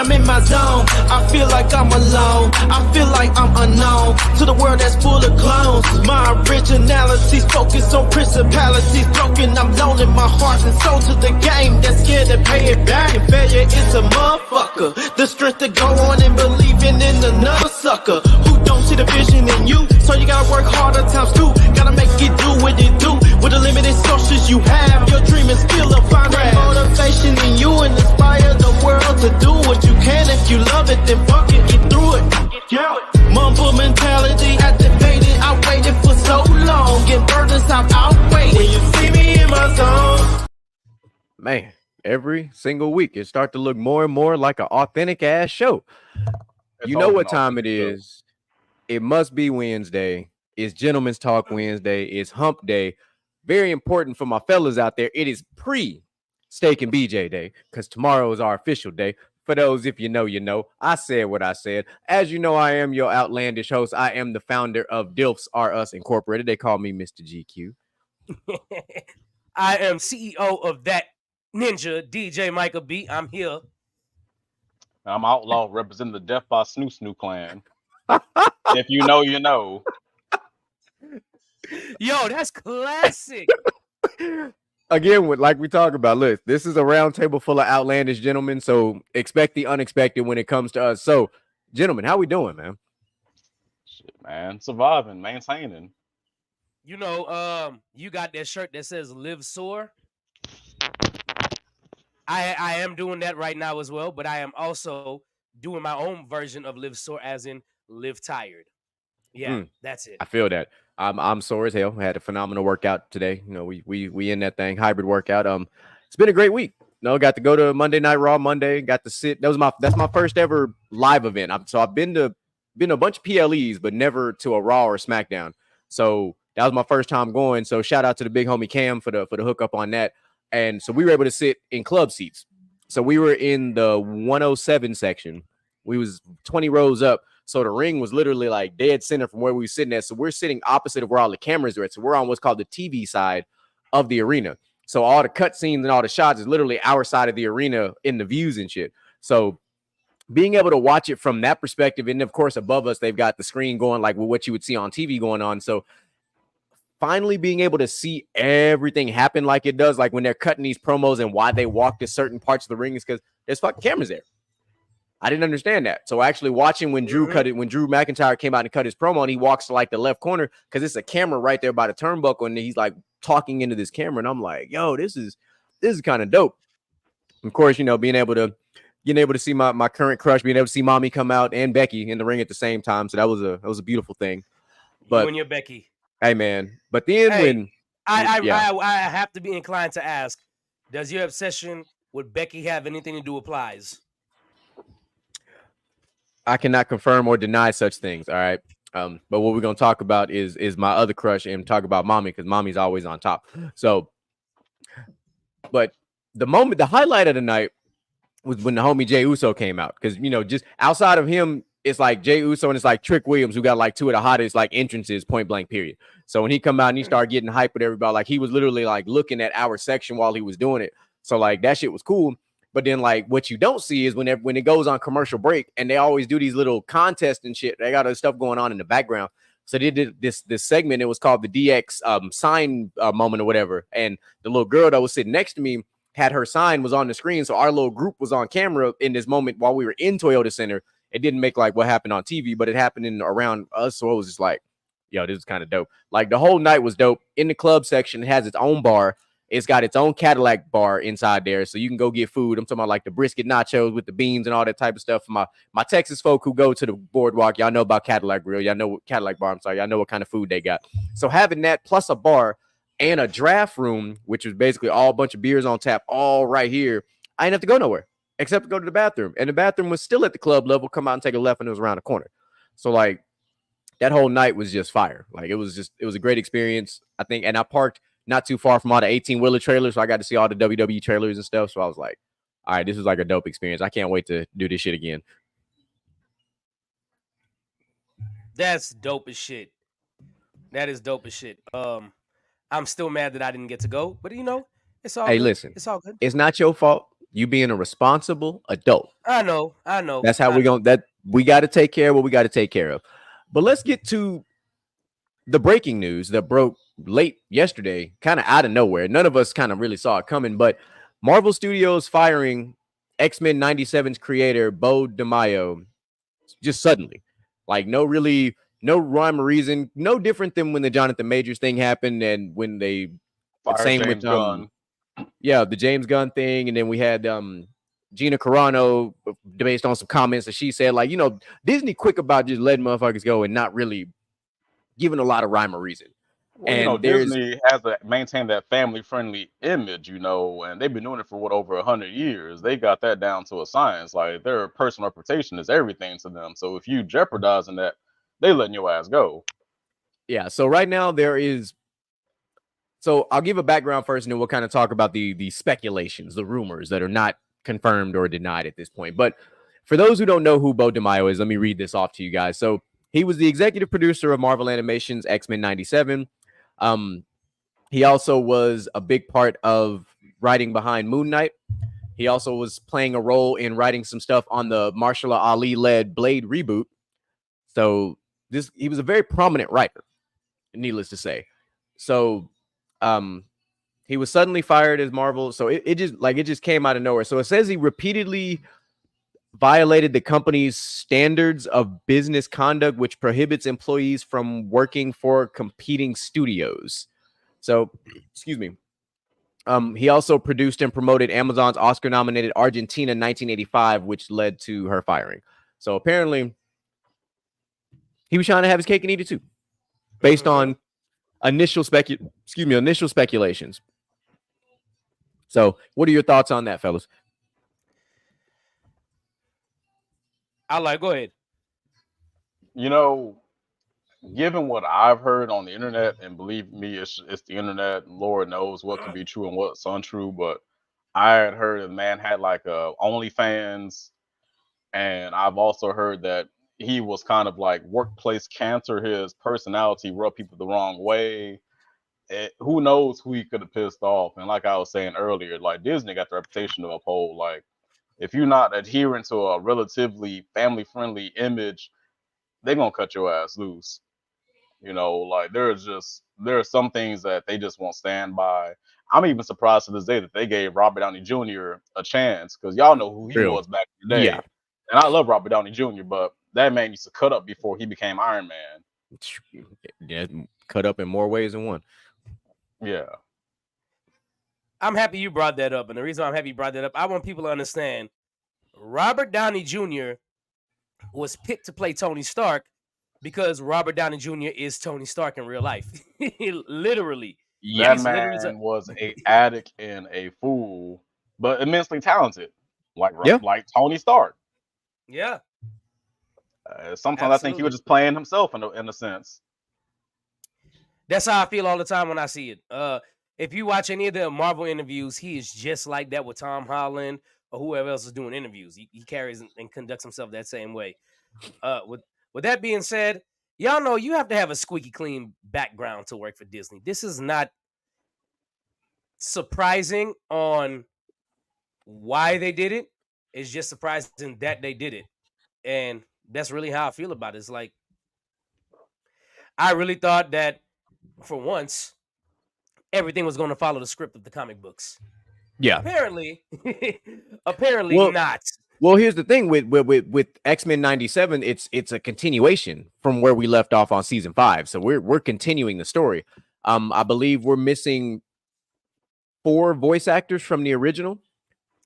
I'm in my zone, I feel like I'm alone. I feel like I'm unknown to the world that's full of clones. My originality's focused on principalities broken. I'm loaning my heart and soul to the game that's scared to pay it back. And failure is a motherfucker. The strength to go on and believing in another sucker who don't see the vision in you. So you gotta work harder times two. Gotta make it do what it do. With the limited sources you have, your dream is still a find that motivation in you and inspire the world to do what you can. If you love it, then fuck it, get through it. Yeah. Mumble mentality activated. I waited for so long. Get burdens I've outweighed. When you see me in my zone. Man, every single week it start to look more and more like an authentic ass show. You know what time it is. It must be Wednesday. It's Gentlemen's Talk Wednesday. It's Hump Day. Very important for my fellas out there. It is pre-Steak and BJ Day because tomorrow is our official day. For those, if you know, you know. I said what I said. As you know, I am your outlandish host. I am the founder of Dilfs R Us Incorporated. They call me Mr. GQ. I am CEO of that ninja, DJ Micah B. I'm here. I'm Outlaw, representing the Death by Snoo Clan. If you know, you know. Yo, that's classic. Again, like we talk about, look, this is a round table full of outlandish gentlemen, so expect the unexpected when it comes to us. So, gentlemen, how we doing, man? Shit, man. Surviving, maintaining. You know, you got that shirt that says Live Soar. I am doing that right now as well, but I am also doing my own version of Live Soar, as in Live Tired. Yeah, that's it. I feel that. I'm sore as hell. I had a phenomenal workout today. You know, we in that thing, hybrid workout. It's been a great week. You know, got to go to Monday Night Raw Monday. Got to sit. That's my first ever live event. I've been to a bunch of PLEs, but never to a Raw or SmackDown. So that was my first time going. So shout out to the big homie Cam for the hookup on that. And so we were able to sit in club seats. So we were in the 107 section. We was 20 rows up. So the ring was literally like dead center from where we were sitting at. So we're sitting opposite of where all the cameras are at. So we're on what's called the TV side of the arena. So all the cut scenes and all the shots is literally our side of the arena in the views and shit. So being able to watch it from that perspective, and of course above us, they've got the screen going like what you would see on TV going on. So finally being able to see everything happen like it does, like when they're cutting these promos and why they walk to certain parts of the ring is because there's fucking cameras there. I didn't understand that. So actually watching when Drew McIntyre came out and cut his promo and he walks to like the left corner because it's a camera right there by the turnbuckle and he's like talking into this camera and I'm like, yo, this is kind of dope. Of course, you know, being able to see my current crush, being able to see mommy come out and Becky in the ring at the same time. So that was a beautiful thing. But you and your Becky. Hey man, but then when I have to be inclined to ask, does your obsession with Becky have anything to do with Plies? I cannot confirm or deny such things. All right. But what we're gonna talk about is my other crush and talk about mommy because mommy's always on top. So, but the highlight of the night was when the homie Jey Uso came out because you know just outside of him, it's like Jey Uso and it's like Trick Williams who got like two of the hottest like entrances point blank period. So when he come out and he started getting hype with everybody, like he was literally like looking at our section while he was doing it. So like that shit was cool. But then, like, what you don't see is when it goes on commercial break, and they always do these little contests and shit. They got other stuff going on in the background. So they did this segment. It was called the DX sign moment or whatever. And the little girl that was sitting next to me had her sign was on the screen. So our little group was on camera in this moment while we were in Toyota Center. It didn't make like what happened on TV, but it happened around us. So it was just like, yo, this is kind of dope. Like the whole night was dope. In the club section, it has its own bar. It's got its own Cadillac bar inside there, so you can go get food. I'm talking about like the brisket nachos with the beans and all that type of stuff. For my Texas folk who go to the boardwalk, y'all know about Cadillac Grill. Y'all know what Cadillac bar. I'm sorry, y'all know what kind of food they got. So having that plus a bar and a draft room, which was basically all a bunch of beers on tap, all right here. I didn't have to go nowhere except to go to the bathroom, and the bathroom was still at the club level. Come out and take a left, and it was around the corner. So like that whole night was just fire. Like it was a great experience, I think. And I parked not too far from all the 18-wheeler trailers, so I got to see all the WWE trailers and stuff. So I was like, all right, this is like a dope experience. I can't wait to do this shit again. That's dope as shit. That is dope as shit. I'm still mad that I didn't get to go, but you know, it's all good. Listen, it's all good. It's not your fault. You being a responsible adult. I know. That's how we got to take care of what we got to take care of. But let's get to the breaking news that broke late yesterday, kind of out of nowhere. None of us kind of really saw it coming, but Marvel Studios firing X-Men 97's creator Bo DeMaio just suddenly. Like no rhyme or reason, no different than when the Jonathan Majors thing happened and when they Fire James Gunn. Yeah, the James Gunn thing, and then we had Gina Carano based on some comments that she said, like, Disney quick about just letting motherfuckers go and not really giving a lot of rhyme or reason. Well, Disney has to maintain that family-friendly image, and they've been doing it for over 100 years. They got that down to a science. Like their personal reputation is everything to them. So if you jeopardizing that, they letting your ass go. Yeah. So right now So I'll give a background first, and then we'll kind of talk about the speculations, the rumors that are not confirmed or denied at this point. But for those who don't know who Bo DeMaio is, let me read this off to you guys. So he was the executive producer of Marvel Animation's X-Men 97. He also was a big part of writing behind Moon Knight. He also was playing a role in writing some stuff on the Mahershala Ali-led Blade reboot. So he was a very prominent writer, needless to say. So he was suddenly fired as Marvel. So it just came out of nowhere. So it says he repeatedly violated the company's standards of business conduct, which prohibits employees from working for competing studios. So, excuse me. He also produced and promoted Amazon's Oscar-nominated Argentina 1985, which led to her firing. So apparently, he was trying to have his cake and eat it too, based on initial speculations. So, what are your thoughts on that, fellas? Go ahead. Given what I've heard on the internet, and believe me, it's the internet. Lord knows what can be true and what's untrue. But I had heard the man had like OnlyFans, and I've also heard that he was kind of like workplace cancer. His personality rubbed people the wrong way. Who knows who he could have pissed off? And like I was saying earlier, like Disney got the reputation to uphold. Like if you're not adhering to a relatively family-friendly image, they're gonna cut your ass loose. Like there are some things that they just won't stand by. I'm even surprised to this day that they gave Robert Downey Jr. a chance, because y'all know who he was back in the day. Yeah. And I love Robert Downey Jr., but that man used to cut up before he became Iron Man. Yeah, cut up in more ways than one. Yeah. I'm happy you brought that up. And the reason I'm happy you brought that up, I want people to understand Robert Downey Jr. was picked to play Tony Stark because Robert Downey Jr. is Tony Stark in real life. Literally. That man was an addict and a fool, but immensely talented. Like Tony Stark. Yeah. Sometimes I think he was just playing himself in a sense. That's how I feel all the time when I see it. If you watch any of the Marvel interviews, he is just like that with Tom Holland or whoever else is doing interviews. He carries and conducts himself that same way. With that being said, y'all know you have to have a squeaky clean background to work for Disney. This is not surprising on why they did it. It's just surprising that they did it. And that's really how I feel about it. It's like, I really thought that for once, everything was going to follow the script of the comic books. Yeah. Apparently not. Well, here's the thing with X-Men 97, it's a continuation from where we left off on season 5. So we're continuing the story. I believe we're missing 4 voice actors from the original.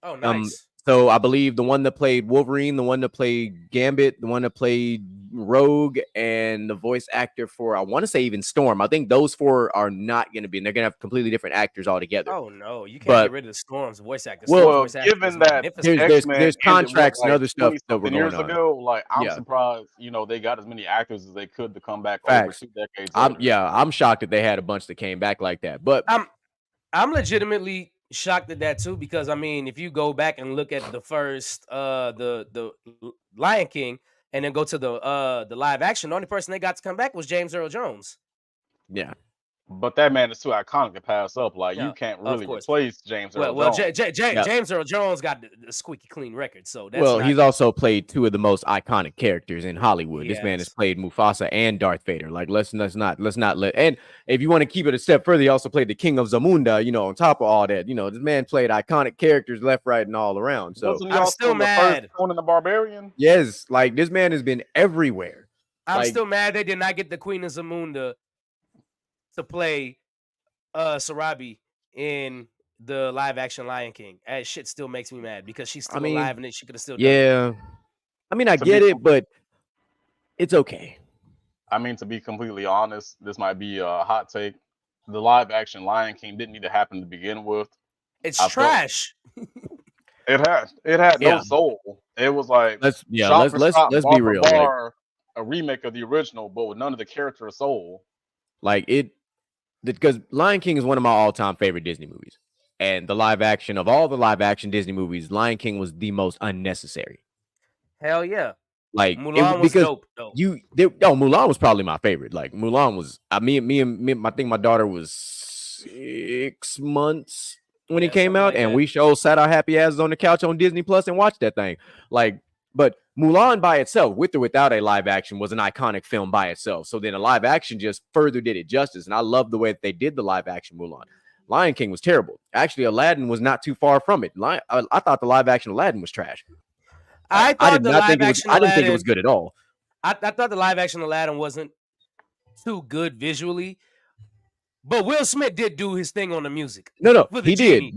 Oh, nice. So I believe the one that played Wolverine, the one that played Gambit, the one that played Rogue, and the voice actor for, I want to say even Storm. I think those 4 are not going to be, and they're going to have completely different actors altogether. Oh no, you can't get rid of the Storm's voice actors. Well, given that there's contracts and other stuff that were going years on. ago, like I'm surprised, they got as many actors as they could to come back over 2 decades. I'm shocked that they had a bunch that came back like that. But I'm legitimately shocked at that too, because I mean, if you go back and look at the first the Lion King and then go to the live action, the only person they got to come back was James Earl Jones. Yeah. But that man is too iconic to pass up. Like Yeah, you can't of really course. replace James Earl Well, Jones. Yeah. James Earl Jones got the squeaky clean record, so that's Well, not. he's also played two of the most iconic characters in Hollywood. This man has Yes. played Mufasa and Darth Vader. Like, let's not let. And if you want to keep it a step further, he also played the King of Zamunda. You know, on top of all that, you know, this man played iconic characters left, right, and all around. So, Wasn't he I'm also still the first mad. Conan the Barbarian? yes, like this man has been everywhere. I'm Like, still mad they did not get the Queen of Zamunda to play Sarabi in the live action Lion King. That shit still makes me mad because she's still mean, alive and she could have still done it. yeah. I mean, I To get be it, but it's okay. I mean, to be completely honest, this might be a hot take. The live action Lion King didn't need to happen to begin with. It's I felt- trash. It had no Yeah. soul. It was like Let's shot for shot, let's bar be for real. Like, bar, a remake of the original, but with none of the character soul. like it, because Lion King is one of my all-time favorite Disney movies, and the live action of all the live action Disney movies, Lion King was the most unnecessary. Hell yeah. Like Mulan was because dope though. Mulan was probably my favorite. Like Mulan was, I think my daughter was 6 months when Yeah, it came something out, like and that. we sat our happy asses on the couch on Disney Plus and watched that thing. Like, but Mulan by itself, with or without a live action, was an iconic film by itself. So then a live action just further did it justice, and I love the way that they did the live action Mulan. Lion King was terrible. Actually, Aladdin was not too far from it. I thought the live action Aladdin was trash. I thought the live action I didn't think it Aladdin. was good at all. I thought the live action Aladdin wasn't too good visually, but Will Smith did do his thing on the music. No, For the he genie. did.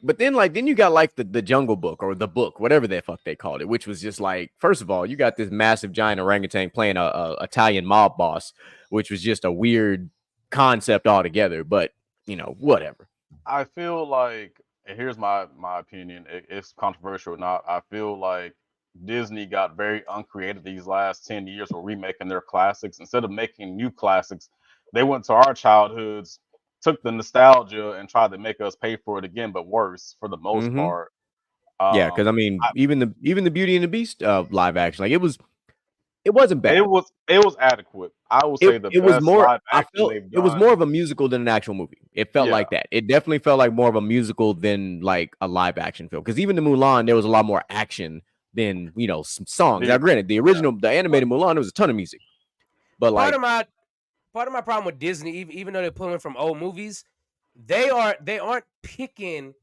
But then you got like the Jungle Book or the book, whatever the fuck they called it, which was just like, first of all, you got this massive giant orangutan playing a Italian mob boss, which was just a weird concept altogether. But you know, whatever. I feel like, and here's my opinion, it's controversial or not. I feel like Disney got very uncreative these last 10 years for remaking their classics. Instead of making new classics, they went to our childhoods, took the nostalgia, and tried to make us pay for it again, but worse for the most Mhm. part. Yeah, because I mean, even the Beauty and the Beast live action, like it wasn't bad. It was adequate. I would say It was best more. live I action felt they've it was done. more of a musical than an actual movie. It felt Yeah. like that. It definitely felt like more of a musical than like a live action film. Because even the Mulan, there was a lot more action than some songs. Yeah. Now, granted, the original, the animated Mulan, there was a ton of music, but like part of my problem with Disney, even though they're pulling from old movies, they aren't picking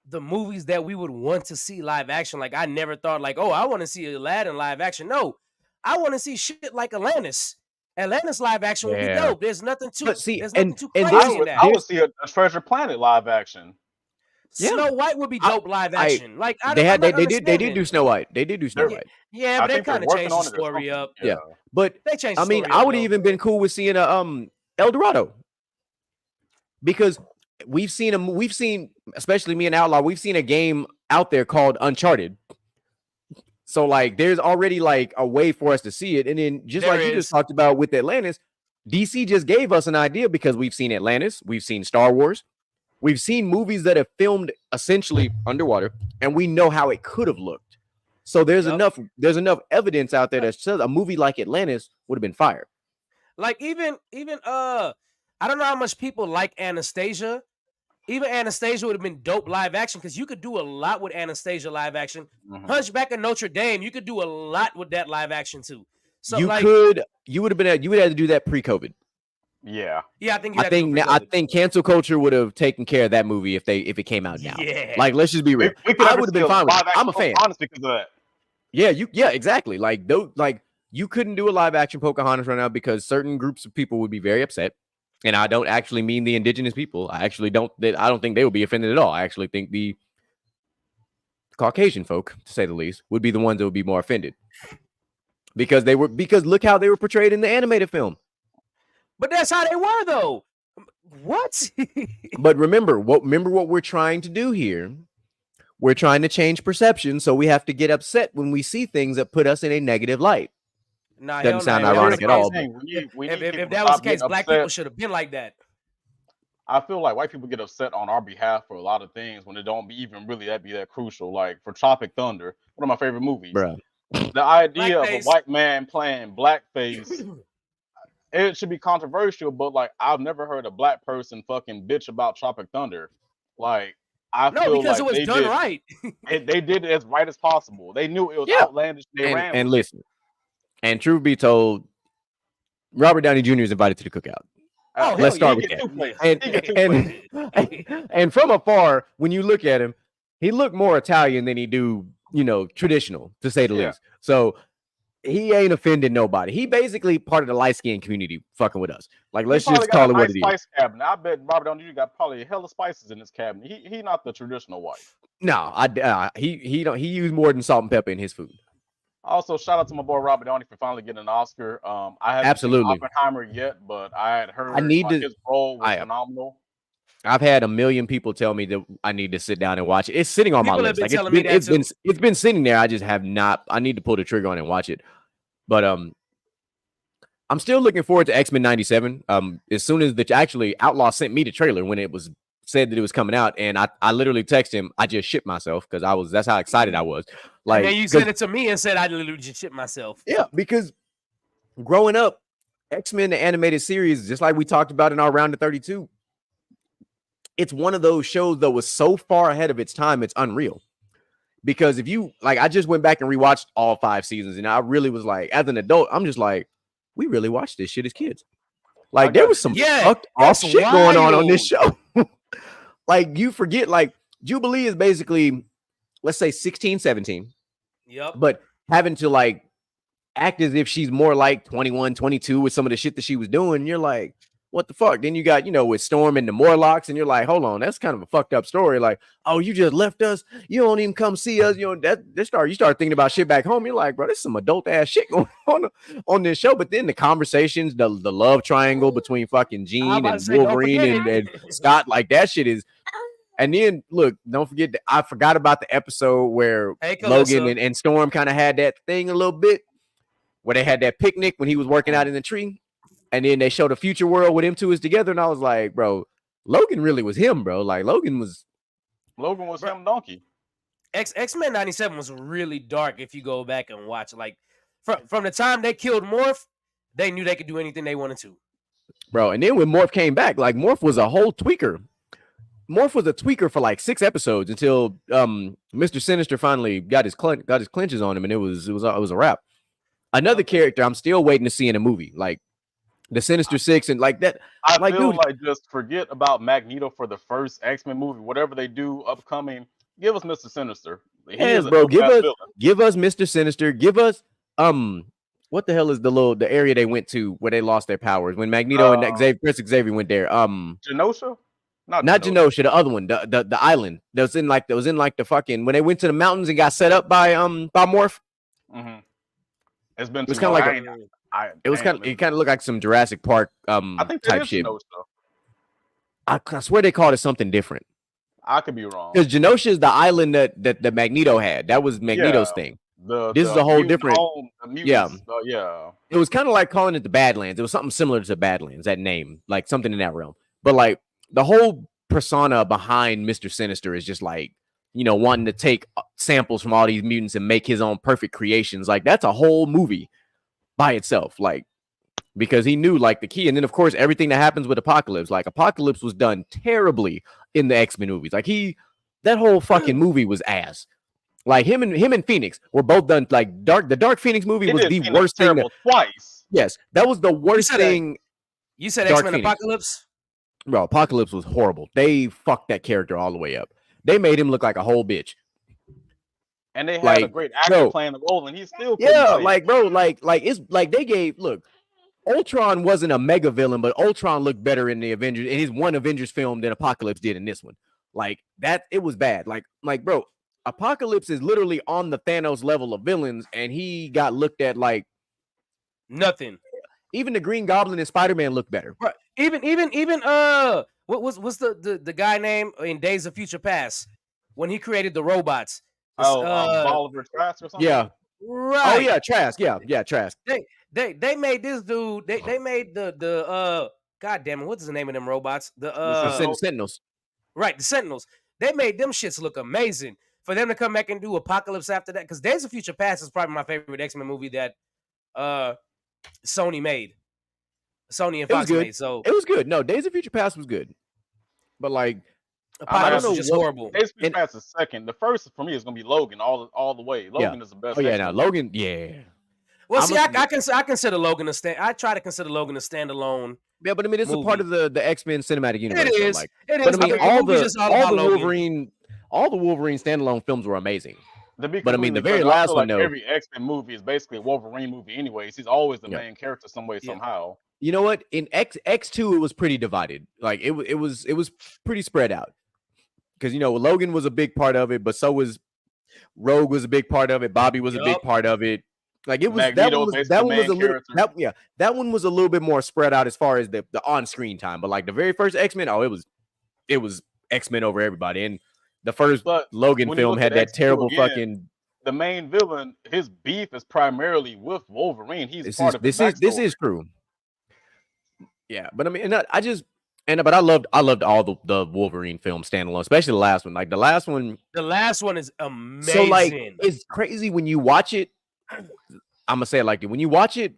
the movies that we would want to see live action. Like I never thought like, oh, I want to see Aladdin live action. No, I want to see shit like Atlantis. Atlantis live action would be Yeah. dope. There's nothing too But see, there's and- nothing too and crazy there's- in that. I would see a Treasure Planet live action. Yeah. Snow White would be dope live action. Like I they don't- had I'm not they did understanding. do Snow White. They did do Snow They're- White. Yeah, I but they think they're kind of working changed the on it or story something. up. Yeah. But They changed. I The mean, story I up, would have though. even been cool with seeing a El Dorado, because we've seen, especially me and Outlaw, we've seen a game out there called Uncharted. So like, there's already like a way for us to see it, and then just There like you is. just talked about with Atlantis, DC just gave us an idea because we've seen Atlantis, we've seen Star Wars, we've seen movies that have filmed essentially underwater, and we know how it could have looked. So there's Yup. enough evidence out there that says a movie like Atlantis would have been fire. Like even I don't know how much people like Anastasia. Even Anastasia would have been dope live action because you could do a lot with Anastasia live action. Mhm. Hunchback of Notre Dame, you could do a lot with that live action too. So You like, would have had to do that pre-COVID. Yeah. yeah, I think I think cancel culture would have taken care of that movie if it came out now. Yeah. Like, let's just be real. We could I never would have see been fine with live it. I'm a action fan. Pocahontas because of that. Yeah, exactly. Like you couldn't do a live action Pocahontas right now because certain groups of people would be very upset. And I don't actually mean the indigenous people. I don't think they would be offended at all. I actually think the Caucasian folk, to say the least, would be the ones that would be more offended. Because look how they were portrayed in the animated film. But that's how they were though. What? But remember what we're trying to do here. We're trying to change perception, so we have to get upset when we see things that put us in a negative light. Nah, Doesn't hell sound nah. If ironic that at was all, the case- but- If that was the case, black people should have been like that. I feel like white people get upset on our behalf for a lot of things when it don't be even really that crucial. Like for Tropic Thunder, one of my favorite movies. Bruh. The idea of a Blackface. white man playing blackface, it should be controversial, but like I've never heard a black person fucking bitch about Tropic Thunder. Like I No, feel because like it was they done did right. they did it as right as possible. They knew it was Yeah. outlandish. They ran And with it. listen, and truth be told, Robert Downey Jr. is invited to the cookout. Oh, Let's hell start He with get that. 2 places. And He get 2 places. and from afar, when you look at him, he looked more Italian than he do, traditional, to say the Yeah. least. So he ain't offended nobody. He basically part of the light skin community fucking with us. Like, let's He probably just got call a it what nice it is. spice cabinet. I bet Robert Downey Jr. got probably a hell of spices in his cabinet. He not the traditional white. No, he don't. He used more than salt and pepper in his food. Also, shout out to my boy Robert Downey for finally getting an Oscar. I haven't Absolutely. seen Oppenheimer yet, but I had heard need like, to- his role was I- phenomenal. I've had a million people tell me that I need to sit down and watch it. It's sitting on my People have list. been Like telling me that it's been sitting there. I just have not. I need to pull the trigger on it and watch it. But I'm still looking forward to X-Men 97. As soon as actually Outlaw sent me the trailer when it was said that it was coming out, and I literally texted him. I just shit myself because that's how excited I was. Like, and then you 'cause- sent it to me and said I literally just shit myself. yeah, because growing up, X-Men the animated series, just like we talked about in our round of 32, it's one of those shows that was so far ahead of its time, it's unreal. Because if you like, I just went back and rewatched all 5 seasons, and I really was like, as an adult, I'm just like, we really watched this shit as kids. Like, there was some Yeah, fucked off that's shit going on this wild. show. Like, you forget, like, Jubilee is basically, let's say 16, 17, Yep. but having to like act as if she's more like 21, 22 with some of the shit that she was doing. You're like, what the fuck? Then you got, with Storm and the Morlocks, and you're like, hold on, that's kind of a fucked up story. Like, oh, you just left us, you don't even come see us. You start thinking about shit back home. You're like, bro, there's some adult ass shit going on this show. But then the conversations, the love triangle between fucking Jean about and to say, don't Wolverine forget and Scott, like that shit is. And then look, don't forget that I forgot about the episode where Hey, Logan Calissa. and Storm kind of had that thing a little bit, where they had that picnic when he was working out in the tree, and then they showed a future world with them two is together, and I was like, bro, Logan really was him, bro. Like Logan was him donkey. X-Men 97 was really dark if you go back and watch. Like from the time they killed Morph, they knew they could do anything they wanted to. bro. And then when Morph came back, like Morph was a whole tweaker. Morph was a tweaker for like 6 episodes until Mr. Sinister finally got his clenches on him, and it was a wrap. Another character I'm still waiting to see in a movie, like the Sinister Six, and like that. I Like, feel dude- like just forget about Magneto for the first X-Men movie. Whatever they do upcoming, give us Mr. Sinister. He Yes, is a bro. dope-ass villain. Give us Mr. Sinister. Give us what the hell is the area they went to where they lost their powers when Magneto and Prince Xavier went there? Genosha? Not Genosha, the other one, the island that was in like the fucking when they went to the mountains and got set up by Morph. Mm-hmm. It's been It was too kind of long. like it kind of looked like some Jurassic Park I think that type is shit. Genosha. I swear they called it something different. I could be wrong. Because Genosha is the island that Magneto had. That was Magneto's thing. This is a whole different. Yeah. Yeah. It was kind of like calling it the Badlands. It was something similar to Badlands, that name, like something in that realm. But like the whole persona behind Mr. Sinister is just like, wanting to take samples from all these mutants and make his own perfect creations. Like that's a whole movie by itself. Like, because he knew like the key. And then of course, everything that happens with Apocalypse, like Apocalypse was done terribly in the X-Men movies. Like that whole fucking movie was ass. Like him and Phoenix were both done like the Dark Phoenix movie was the worst thing. Twice. Yes, that was the worst thing. You said Dark X-Men Phoenix. Apocalypse? Bro, Apocalypse was horrible. They fucked that character all the way up. They made him look like a whole bitch. And they had Like, a great actor bro. playing the role, and he still couldn't Yeah, play it. like bro, like it's like they gave Ultron wasn't a mega villain, but Ultron looked better in the Avengers in his one Avengers film than Apocalypse did in this one. Like that, it was bad. Like bro, Apocalypse is literally on the Thanos level of villains, and he got looked at like Nothing. even the Green Goblin and Spider-Man looked better. Bro, even what's the guy name in Days of Future Past when he created the robots? Oliver Trask or something. Yeah. Right. Oh yeah, Trask. Yeah, Trask. They made this dude. They made the God damn it, what's the name of them robots? The Sentinels. Right, the Sentinels. They made them shits look amazing. For them to come back and do Apocalypse after that, because Days of Future Past is probably my favorite X-Men movie that Sony made. Sony and It was Fox good. made. So It was good. No, Days of Future Past was good, but like Apocalypse know was just what- horrible. Days of Future And- Past is second. The first for me is gonna be Logan all the way. Logan is the best. oh yeah, X-Men now movie. Logan, yeah, Well, I'm see, I consider Logan a stand. I try to consider Logan a standalone. yeah. But I mean, it's a part of the X-Men cinematic universe. It though, is. Like, It is. but I mean, the movie's just all about Logan. all the Wolverine standalone films were amazing. To be But I mean, the completely very honest, I last feel one, like though- every X-Men movie is basically a Wolverine movie, anyways. He's always the Yeah. main character, some way, Yeah. somehow. You know what? In X2, it was pretty divided. Like it was pretty spread out. Because you know, Logan was a big part of it, but so was Rogue was a big part of it. Bobby was a big Yup. part of it. Like it was that Magneto one was basically that one was main a little character. that one was a little bit more spread out as far as the on-screen time. But like the very first X-Men, it was X-Men over everybody. And the first But Logan when you film look had at that X2 terrible again, fucking The main villain, his beef is primarily with Wolverine. He's this part is of his this backstory. is true. Yeah, but I mean, and but I loved all the Wolverine films standalone, especially the last one. Like the last one, The last one is amazing. so like it's crazy when you watch it. I'm gonna say it like that. When you watch it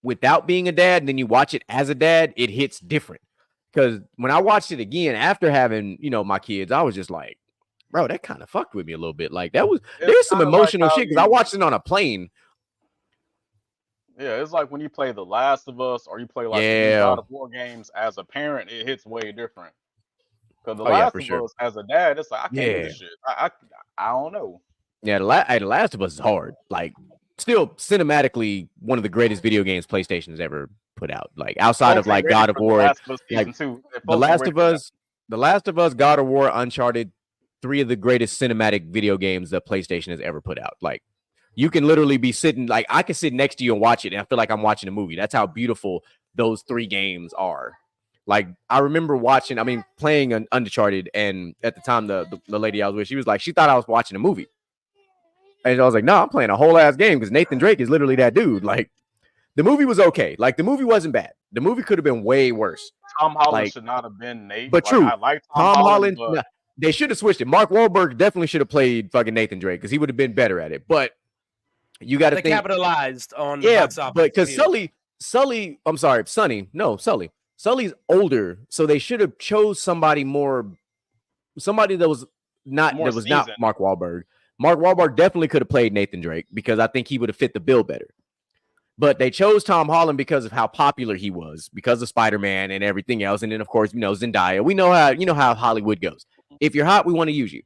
without being a dad, and then you watch it as a dad, it hits different. Because when I watched it again after having, my kids, I was just like, bro, that kind of fucked with me a little bit. Like there's some kinda like emotional how shit because I watched it on a plane. Yeah, it's like when you play The Last of Us or you play like Yeah. God of War games as a parent, it hits way different. Because The Oh, yeah, Last for of sure. Us as a dad, it's like I can't do Yeah. this shit. I don't know. Yeah, the Last of Us is hard. Like, still cinematically one of the greatest video games PlayStation's ever put out. Like outside of Folks ain't like ready God of for The War, Last of Us like, season 2. Folks The ain't Last ready of for that. Us, The Last of Us, God of War, Uncharted, 3 of the greatest cinematic video games that PlayStation has ever put out. Like, you can literally be sitting, like, I can sit next to you and watch it, and I feel like I'm watching a movie. That's how beautiful those 3 games are. Like, I remember playing an Uncharted, and at the time, the lady I was with, she was like, she thought I was watching a movie. And I was like, no, I'm playing a whole ass game because Nathan Drake is literally that dude. Like, the movie was okay. Like, the movie wasn't bad. The movie could have been way worse. Tom Holland like- should not have been Nate. But Like, true, I like Tom Holland, but nah, they should have switched it. Mark Wahlberg definitely should have played fucking Nathan Drake because he would have been better at it. But you got to they think, capitalized on the yeah, box office. but because yeah. Sully's older, so they should have chose somebody that was not More not seasoned. Mark Wahlberg. Mark Wahlberg definitely could have played Nathan Drake because I think he would have fit the bill better. But they chose Tom Holland because of how popular he was, because of Spider-Man and everything else. And then, of course, Zendaya. We know how Hollywood goes. If you're hot, we want to use you.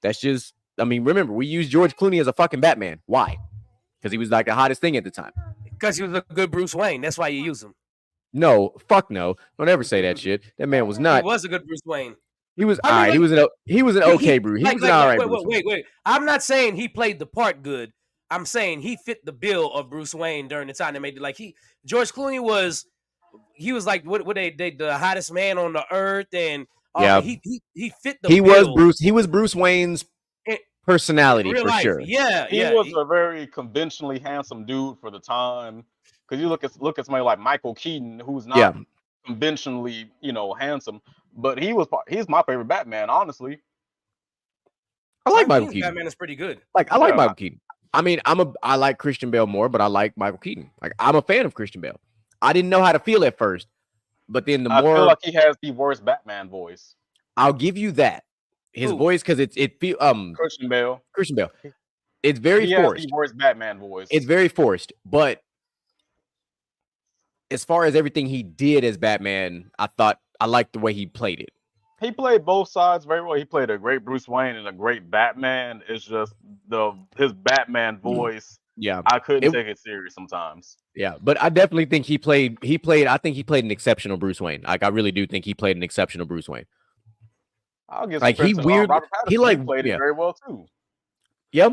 That's just, remember, we used George Clooney as a fucking Batman. Why? Because he was like the hottest thing at the time. Because he was a good Bruce Wayne. That's why you use him. No, fuck no. Don't ever say that shit. That man was not. He was a good Bruce Wayne. He was I mean, all right. like- He was an okay Bruce. He was an all right Bruce. Wait. I'm not saying he played the part good. I'm saying he fit the bill of Bruce Wayne during the time they made it. Like George Clooney was like what they the hottest man on the earth, and Yeah. he fit the He bill. was Bruce Wayne's In personality real for life. sure. Yeah, he was a very conventionally handsome dude for the time. Because you look at somebody like Michael Keaton, who's not Yeah. conventionally, handsome, but he's my favorite Batman, honestly. I like Michael Keaton. Batman is pretty good. Like I like Yeah. Michael Keaton. I like Christian Bale more, but I like Michael Keaton. Like I'm a fan of Christian Bale. I didn't know how to feel at first, but then I feel like he has the worst Batman voice. I'll give you that. His Who? voice, because it feel Christian Bale. Christian Bale. It's very He has forced. the worst Batman voice. It's very forced, but as far as everything he did as Batman, I liked the way he played it. He played both sides very well. He played a great Bruce Wayne and a great Batman. It's just his Batman voice. Yeah. I couldn't It- take it serious sometimes. Yeah, but I definitely think he played an exceptional Bruce Wayne. Like I really do think he played an exceptional Bruce Wayne. I'll give Like, some he credit to, weird- Robert he Pattinson. like- played yeah. it very well too. Yeah,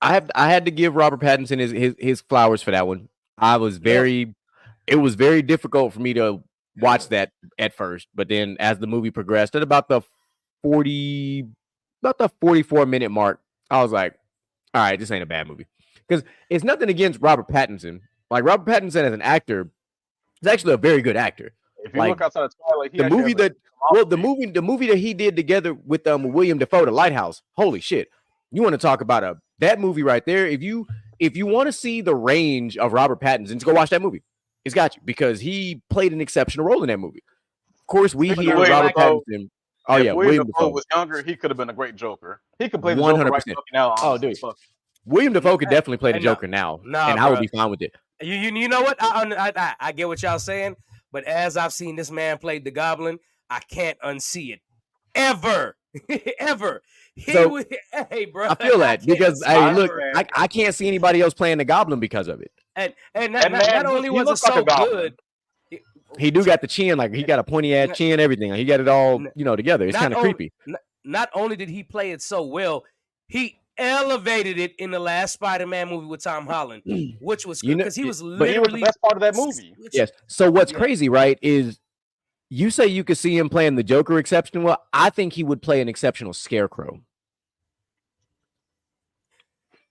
I had to give Robert Pattinson his flowers for that one. It was very difficult for me to watch that at first, but then as the movie progressed at about the 44-minute mark, I was like, all right, this ain't a bad movie. Because it's nothing against Robert Pattinson. Like Robert Pattinson as an actor is actually a very good actor. If you Like, look outside of Twilight, he The actually movie has a that the movie that he did together with William Dafoe, The Lighthouse. Holy shit. You want to talk about that movie right there? If you want to see the range of Robert Pattinson, just go watch that movie. It's got you because he played an exceptional role in that movie. Of course, we Speaking hear of William Robert Dafoe, Pattinson. Oh if yeah, William William Dafoe Dafoe. was younger, he could have been a great Joker. He could play the Joker right 100%. fucking now. Oh, Honestly. dude. Fuck. William Dafoe could definitely play the Hey, no. Joker now, Nah, and I would bruh. be fine with it. You know what? I get what y'all saying, but as I've seen this man play the Goblin, I can't unsee it ever, ever. So, Hey, bro, I feel that because hey, look, man. I can't see anybody else playing the Goblin because of it. and And not man, only he was it looks like so a goblin. good, He do got the chin, like he got a pointy ass chin, everything. He got it all, together. It's Not kind of only- creepy. not only did he play it so well, he elevated it in the last Spider-Man movie with Tom Holland, which was You know- because he was But he was the literally best part of that movie. Yes. So what's Yeah. crazy, right, is you say you could see him playing the Joker exceptional. Well, I think he would play an exceptional Scarecrow.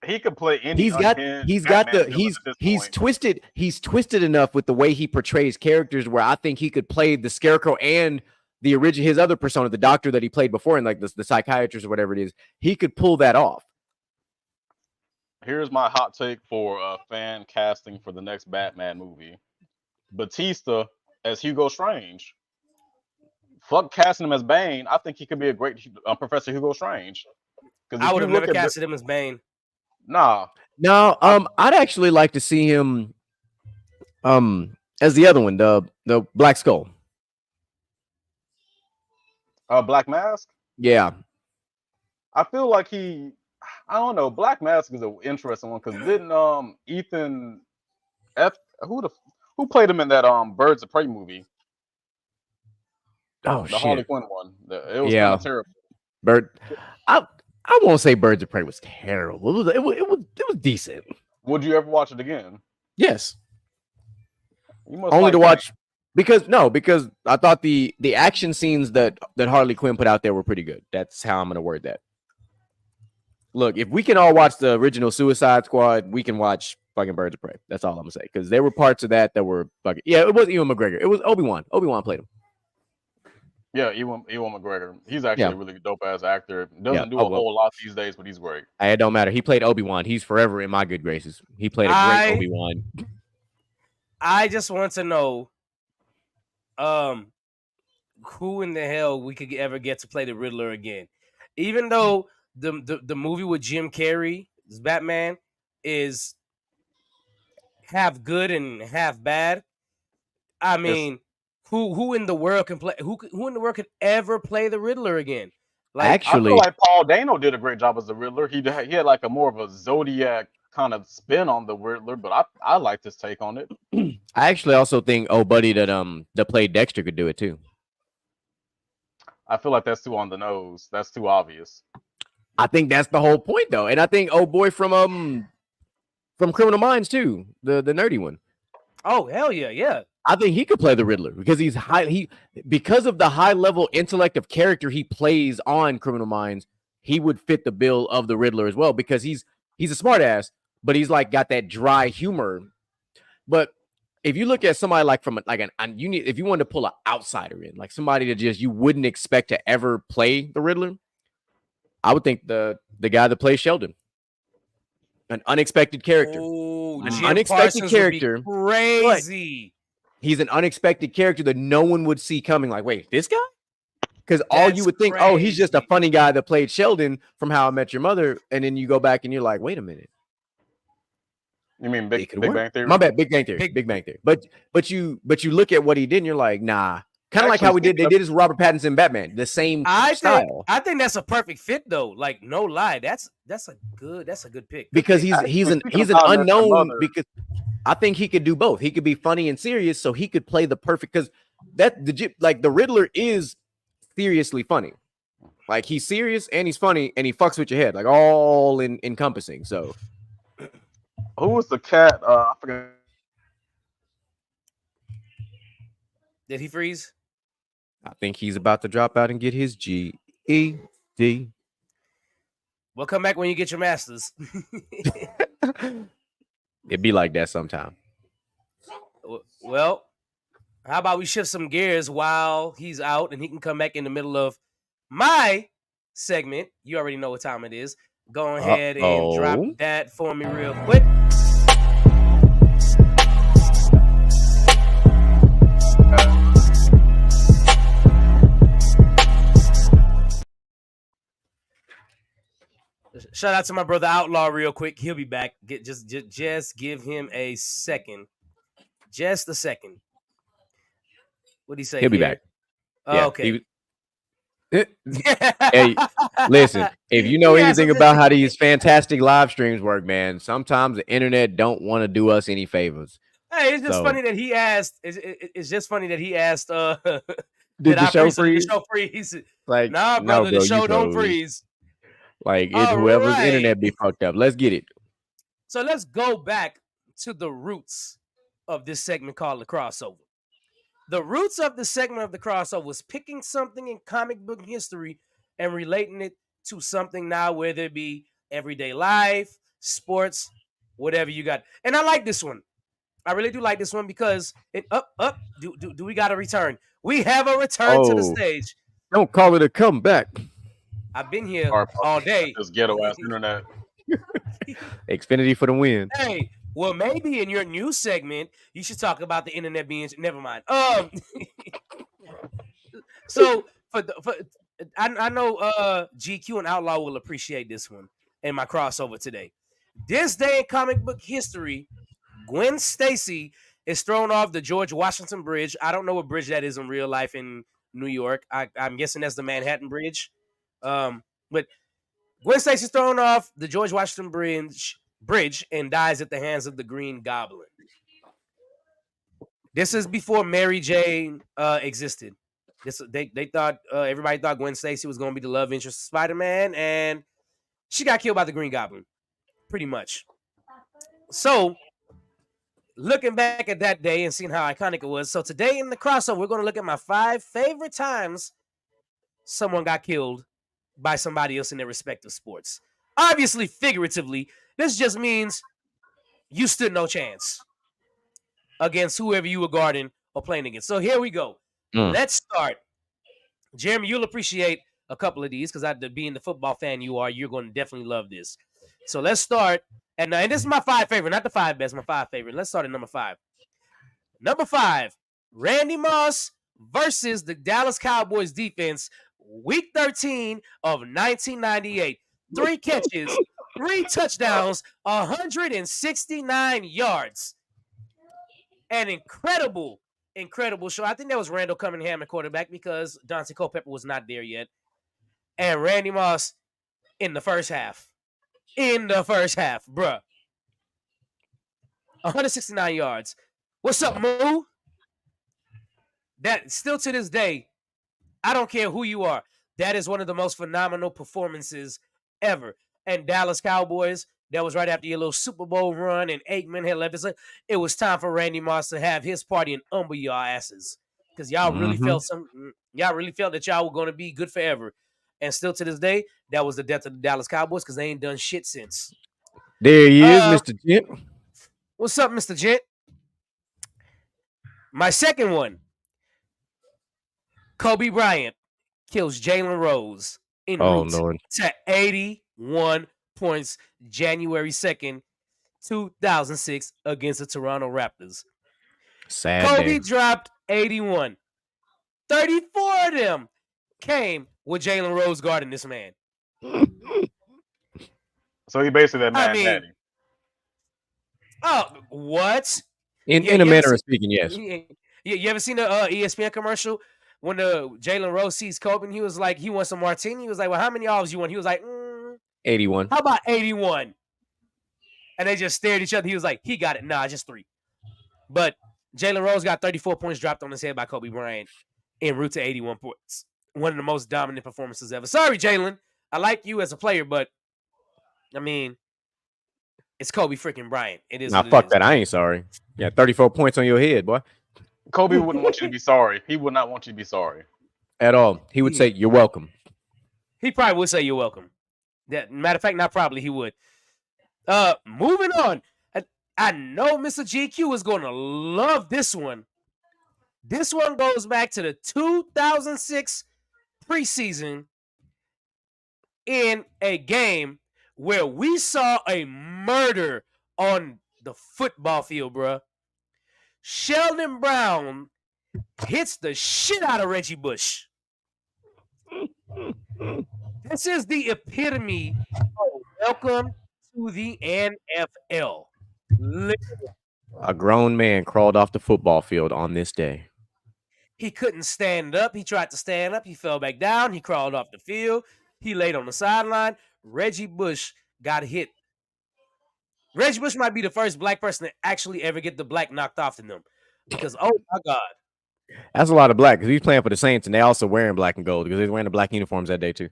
He could play any. He's got unhinged he's got Batman the villain he's at this he's point. twisted enough with the way he portrays characters where I think he could play the Scarecrow and the original his other persona, the doctor that he played before, and like the psychiatrist or whatever it is. He could pull that off. Here's my hot take for fan casting for the next Batman movie: Batista as Hugo Strange. Fuck casting him as Bane. I think he could be a great Professor Hugo Strange. Because I would have never casted him as Bane. Nah, No, I'd actually like to see him as the other one, the Black Skull. Black Mask. Yeah. I feel like I don't know. Black Mask is an interesting one because didn't Ethan who played him in that Birds of Prey movie, Oh the Harley shit. Quinn one? It was Yeah. kind of terrible. I won't say Birds of Prey was terrible. It was decent. Would you ever watch it again? Yes. You must Only like to Bane. watch because I thought the action scenes that Harley Quinn put out there were pretty good. That's how I'm gonna word that. Look, if we can all watch the original Suicide Squad, we can watch fucking Birds of Prey. That's all I'm gonna say. Because there were parts of that were fucking it wasn't Ewan McGregor. It was Obi-Wan. Obi-Wan played him. Yeah, Ewan McGregor. He's actually a really dope ass actor. Doesn't Yeah. do Oh, a well. whole lot these days, but he's great. It don't matter. He played Obi-Wan. He's forever in my good graces. He played a great Obi-Wan. I just want to know, who in the hell we could ever get to play the Riddler again? Even though the movie with Jim Carrey, Batman, is half good and half bad. I mean, who in the world can play? Who in the world could ever play the Riddler again? Like, I Actually, feel like Paul Dano did a great job as the Riddler. He had like a more of a Zodiac kind of spin on the Riddler, but I like this take on it. I actually also think buddy that played Dexter could do it too. I feel like that's too on the nose. That's too obvious. I think that's the whole point though. And I think boy from Criminal Minds too, the nerdy one. oh hell yeah. I think he could play the Riddler because because of the high level intellect of character he plays on Criminal Minds, he would fit the bill of the Riddler as well because he's a smart ass, but he's like got that dry humor. But if you look at somebody like if you wanted to pull an outsider in, like somebody that just you wouldn't expect to ever play the Riddler, I would think the guy that plays Sheldon, an unexpected character. Oh, An Jim unexpected Parsons would be character, crazy. He's an unexpected character that no one would see coming. Like, wait, this guy? Because all That's you would think, oh, he's just a crazy. funny guy that played Sheldon from How I Met Your Mother, and then you go back and you're like, wait a minute, You mean it Big could Bang work. Theory? My bad, Big Bang Theory, Big- Big Bang Theory. But you look at what he did, and you're like, nah. Kind of like Actually, how they speaking did this with Robert Pattinson, Batman, the same style. I think that's a perfect fit though. Like no lie, that's a good pick. Because he's an speaking of How I Met Your unknown. Mother- Because I think he could do both. He could be funny and serious, so he could play the perfect. Because the Riddler is seriously funny. Like he's serious and he's funny and he fucks with your head, like all encompassing. So Who was the cat? I forget. Did he freeze? I think he's about to drop out and get his GED. Well, come back when you get your masters. It'd be like that sometime. Well, how about we shift some gears while he's out and he can come back in the middle of my segment. You already know what time it is. Go ahead and drop that for me real quick. Shout out to my brother Outlaw real quick. He'll be back. Just give him a second. Just a second. What'd he say? He'll be here? back. Oh, Yeah, okay. Hey, listen, if you know Yeah, anything so about how these fantastic live streams work, man, sometimes the internet don't want to do us any favors. Hey, it's just So- funny that he asked. It's just funny that he asked. Did the show freeze? The show freeze. Like, Nah, no, brother, bro, the show you don't froze. freeze. Like, it's All whoever's right. internet be fucked up. Let's get it. So let's go back to the roots of this segment called the crossover. The roots of the segment of the crossover was picking something in comic book history and relating it to something now, whether it be everyday life, sports, whatever you got. And I like this one. I really do like this one because it do we got a return? We have a return to the Oh. stage. Don't call it a comeback. I've been here Or all day. This ghetto ass internet. Xfinity for the win. Hey, well, maybe in your new segment, you should talk about the internet being. Never mind. So I know GQ and Outlaw will appreciate this one in my crossover today. This day in comic book history, Gwen Stacy is thrown off the George Washington Bridge. I don't know what bridge that is in real life in New York. I'm guessing that's the Manhattan Bridge. But Gwen Stacy's thrown off the George Washington Bridge and dies at the hands of the Green Goblin. This is before Mary Jane existed. They thought everybody thought Gwen Stacy was going to be the love interest of Spider-Man, and she got killed by the Green Goblin, pretty much. So, looking back at that day and seeing how iconic it was, so today in the crossover, we're going to look at my 5 favorite times someone got killed by somebody else in their respective sports. Obviously, figuratively, this just means you stood no chance against whoever you were guarding or playing against. So here we go. Let's start. Jeremy, you'll appreciate a couple of these because being the football fan you are, you're going to definitely love this. So let's start. And this is my 5 favorite, not the 5 best, my 5 favorite. Let's start at number 5. Number 5, Randy Moss versus the Dallas Cowboys defense, week 13 of 1998. 3 catches, 3 touchdowns, 169 yards. An incredible show. I think that was Randall Cunningham at quarterback because Dante Culpepper was not there yet. And Randy Moss in the first half. Bruh. 169 yards. What's up, Moo? That still to this day, I don't care who you are. That is one of the most phenomenal performances ever. And Dallas Cowboys, that was right after your little Super Bowl run and Aikman had left. It was time for Randy Moss to have his party and humble your asses. Because y'all really felt that y'all were going to be good forever. And still to this day, that was the death of the Dallas Cowboys because they ain't done shit since. There he is, Mr. Gent. What's up, Mr. Gent? My second one. Kobe Bryant kills Jalen Rose en route Lord. to 81 points January 2nd, 2006 against the Toronto Raptors. Sad Kobe day. dropped 81. 34 of them came with Jalen Rose guarding this man. So he basically that Mad mean, Daddy. Oh, what? In Yeah, a you manner ever of speaking, yes. You ever seen the ESPN commercial when the Jalen Rose sees Kobe and he was like, he wants some martini? He was like, well, how many olives you want? He was like, 81. how about 81? And they just stared at each other. He was like, he got it. Nah, just 3. But Jalen Rose got 34 points dropped on his head by Kobe Bryant en route to 81 points. One of the most dominant performances ever. Sorry, Jalen. I like you as a player, but I mean, it's Kobe freaking Bryant. It is. Nah, fuck that. I ain't sorry. Yeah, 34 points on your head, boy. Kobe wouldn't want you to be sorry. He would not want you to be sorry. At all. He would say, you're welcome. He probably would say you're welcome. Matter of fact, not probably, he would. Moving on. I know Mr. GQ is going to love this one. This one goes back to the 2006 preseason in a game where we saw a murder on the football field, bruh. Sheldon Brown hits the shit out of Reggie Bush. This is the epitome of Welcome to the NFL. A grown man crawled off the football field on this day. He couldn't stand up. He tried to stand up. He fell back down. He crawled off the field. He laid on the sideline. Reggie Bush got hit. Reggie Bush might be the first black person to actually ever get the black knocked off to them. Because, oh my God. That's a lot of black because he's playing for the Saints and they also wearing black and gold because they're wearing the black uniforms that day too.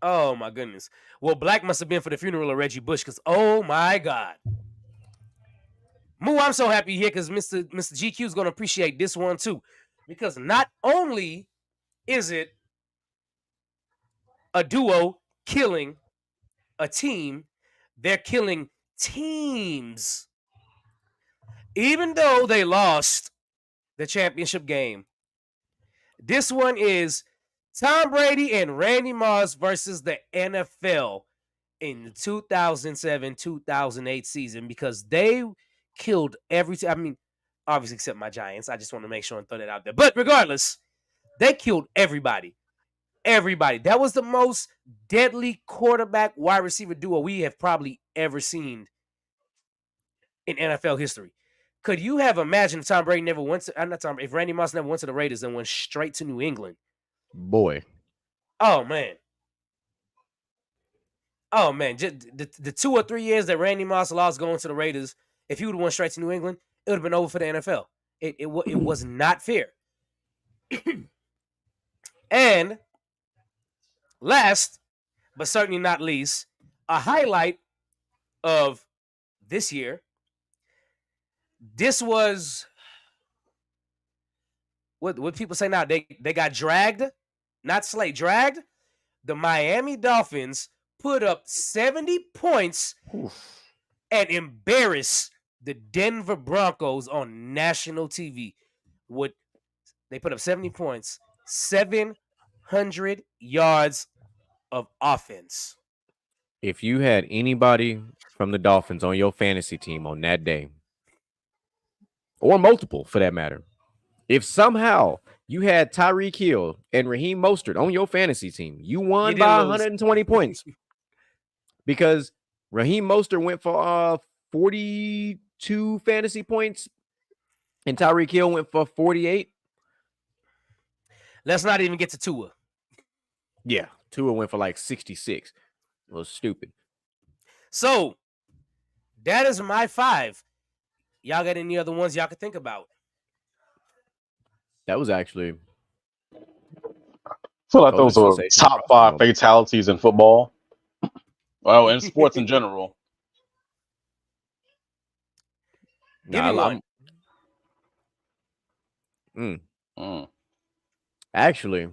Oh my goodness. Well, black must have been for the funeral of Reggie Bush because, oh my God. Moo, I'm so happy here because Mr. GQ is going to appreciate this one too. Because not only is it a duo killing a team, they're killing teams. Even though they lost the championship game, this one is Tom Brady and Randy Moss versus the NFL in the 2007-2008 season because they killed every team. I mean, obviously except my Giants. I just want to make sure and throw that out there. But regardless, they killed everybody. Everybody. That was the most deadly quarterback wide receiver duo we have probably ever seen in NFL history. Could you have imagined if Tom Brady never went to if Randy Moss never went to the Raiders and went straight to New England? Boy. Oh man. Oh man. Just the 2 or 3 years that Randy Moss lost going to the Raiders, if he would have went straight to New England, it would have been over for the NFL. It was not fair. And last, but certainly not least, a highlight of this year. This was what people say now. They got dragged, not slayed, dragged. The Miami Dolphins put up 70 points and embarrassed the Denver Broncos on national TV. They put up 70 points, 700 yards of offense. If you had anybody from the Dolphins on your fantasy team on that day, or multiple for that matter, if somehow you had Tyreek Hill and Raheem Mostert on your fantasy team, you won by 120 points because Raheem Mostert went for 42 fantasy points and Tyreek Hill went for 48. Let's not even get to Tua. Yeah, Tua went for like 66. It was stupid. So that is my 5. Y'all got any other ones y'all could think about? That was actually. I feel like those are top 5 fatalities in football. Well, in sports in general. Give me one. Actually,